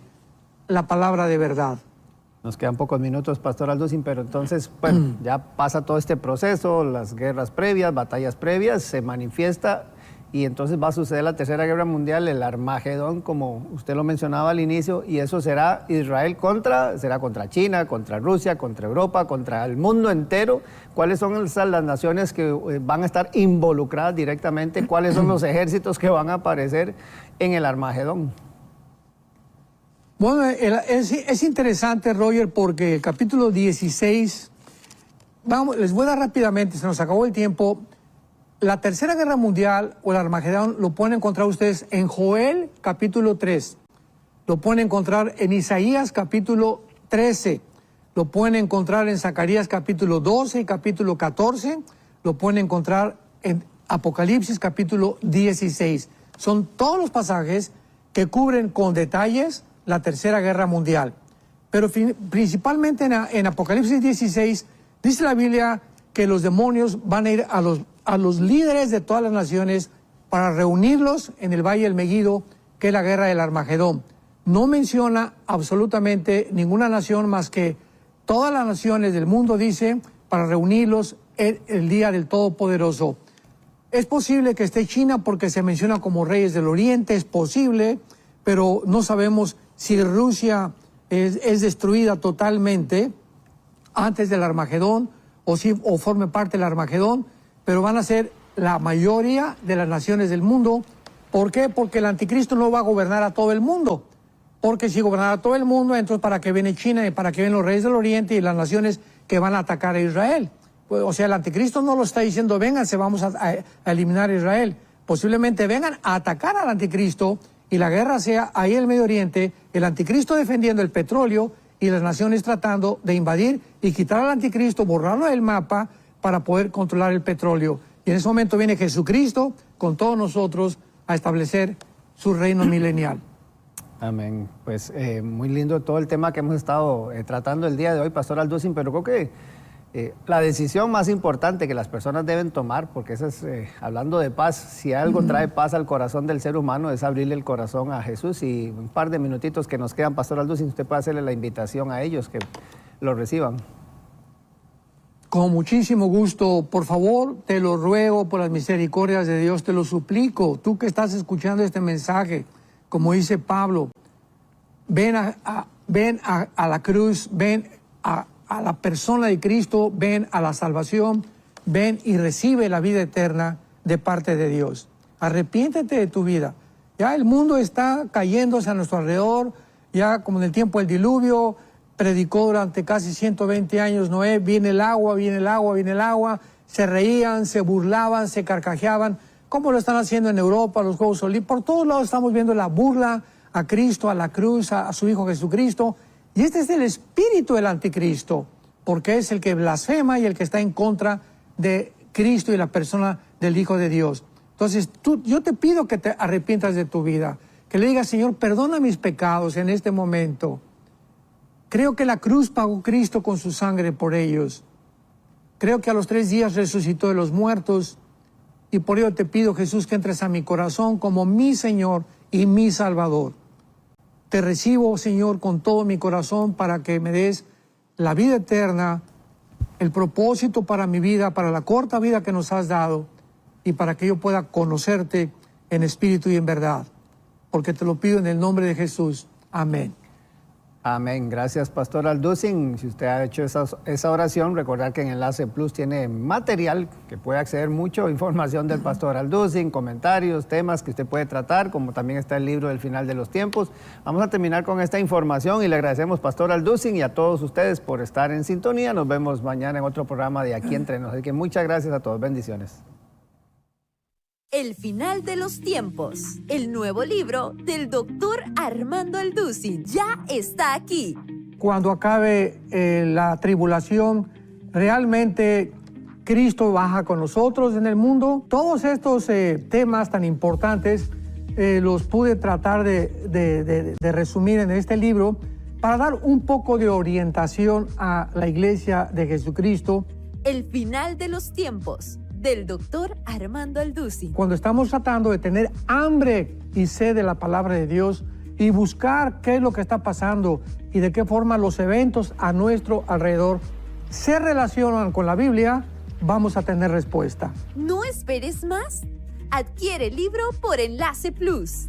la palabra de verdad. Nos quedan pocos minutos, Pastor Alducin, pero entonces, bueno, ya pasa todo este proceso, las guerras previas, batallas previas, se manifiesta y entonces va a suceder la Tercera Guerra Mundial, el Armagedón, como usted lo mencionaba al inicio, y eso será Israel será contra China, contra Rusia, contra Europa, contra el mundo entero. ¿Cuáles son las naciones que van a estar involucradas directamente? ¿Cuáles son los ejércitos que van a aparecer en el Armagedón? Bueno, es interesante, Roger, porque el capítulo 16, les voy a dar rápidamente, se nos acabó el tiempo. La Tercera Guerra Mundial o el Armagedón lo pueden encontrar ustedes en Joel capítulo 3, lo pueden encontrar en Isaías capítulo 13, lo pueden encontrar en Zacarías capítulo 12 y capítulo 14, lo pueden encontrar en Apocalipsis capítulo 16. Son todos los pasajes que cubren con detalles la Tercera Guerra Mundial. Pero principalmente en Apocalipsis 16 dice la Biblia que los demonios van a ir a los líderes de todas las naciones para reunirlos en el Valle del Megido, que es la guerra del Armagedón. No menciona absolutamente ninguna nación más que todas las naciones del mundo, dice, para reunirlos el día del Todopoderoso. Es posible que esté China porque se menciona como reyes del Oriente, es posible, pero no sabemos si Rusia es destruida totalmente antes del Armagedón o forme parte del Armagedón, pero van a ser la mayoría de las naciones del mundo. ¿Por qué? Porque el anticristo no va a gobernar a todo el mundo. Porque si gobernara a todo el mundo, entonces ¿para qué viene China y para qué vienen los reyes del Oriente y las naciones que van a atacar a Israel? Pues, o sea, el anticristo no lo está diciendo, vénganse, vamos a eliminar a Israel. Posiblemente vengan a atacar al anticristo y la guerra sea ahí en el Medio Oriente, el anticristo defendiendo el petróleo y las naciones tratando de invadir y quitar al anticristo, borrarlo del mapa para poder controlar el petróleo. Y en ese momento viene Jesucristo con todos nosotros a establecer su reino milenial. Amén. Pues muy lindo todo el tema que hemos estado tratando el día de hoy, Pastor Alducin, pero creo que la decisión más importante que las personas deben tomar, porque eso es, hablando de paz, si algo trae paz al corazón del ser humano es abrirle el corazón a Jesús. Y un par de minutitos que nos quedan, Pastor Alducin, usted puede hacerle la invitación a ellos que lo reciban. Con muchísimo gusto, por favor, te lo ruego por las misericordias de Dios, te lo suplico. Tú que estás escuchando este mensaje, como dice Pablo, ven a la cruz, ven a la persona de Cristo, ven a la salvación, ven y recibe la vida eterna de parte de Dios. Arrepiéntete de tu vida. Ya el mundo está cayéndose a nuestro alrededor, ya como en el tiempo del diluvio, predicó durante casi 120 años Noé, viene el agua, viene el agua, viene el agua, se reían, se burlaban, se carcajeaban, como lo están haciendo en Europa, los Juegos Olímpicos. Por todos lados estamos viendo la burla a Cristo, a la cruz, a su Hijo Jesucristo. Y este es el espíritu del anticristo, porque es el que blasfema y el que está en contra de Cristo y la persona del Hijo de Dios. Entonces, yo te pido que te arrepientas de tu vida, que le digas, Señor, perdona mis pecados en este momento. Creo que la cruz pagó Cristo con su sangre por ellos. Creo que a los 3 días resucitó de los muertos. Y por ello te pido, Jesús, que entres a mi corazón como mi Señor y mi Salvador. Te recibo, Señor, con todo mi corazón para que me des la vida eterna, el propósito para mi vida, para la corta vida que nos has dado y para que yo pueda conocerte en espíritu y en verdad. Porque te lo pido en el nombre de Jesús. Amén. Amén. Gracias, Pastor Alducin. Si usted ha hecho esa oración, recordar que en Enlace Plus tiene material que puede acceder mucho, información del Pastor Alducin, comentarios, temas que usted puede tratar, como también está el libro del Final de los Tiempos. Vamos a terminar con esta información y le agradecemos, Pastor Alducin, y a todos ustedes por estar en sintonía. Nos vemos mañana en otro programa de Aquí Entre Nos. Así que muchas gracias a todos. Bendiciones. El Final de los Tiempos, el nuevo libro del Dr. Armando Alducin, ya está aquí. Cuando acabe la tribulación, realmente Cristo baja con nosotros en el mundo. Todos estos temas tan importantes los pude tratar de resumir en este libro para dar un poco de orientación a la Iglesia de Jesucristo. El Final de los Tiempos, del Dr. Armando Alducin. Cuando estamos tratando de tener hambre y sed de la palabra de Dios y buscar qué es lo que está pasando y de qué forma los eventos a nuestro alrededor se relacionan con la Biblia, vamos a tener respuesta. No esperes más. Adquiere el libro por Enlace Plus.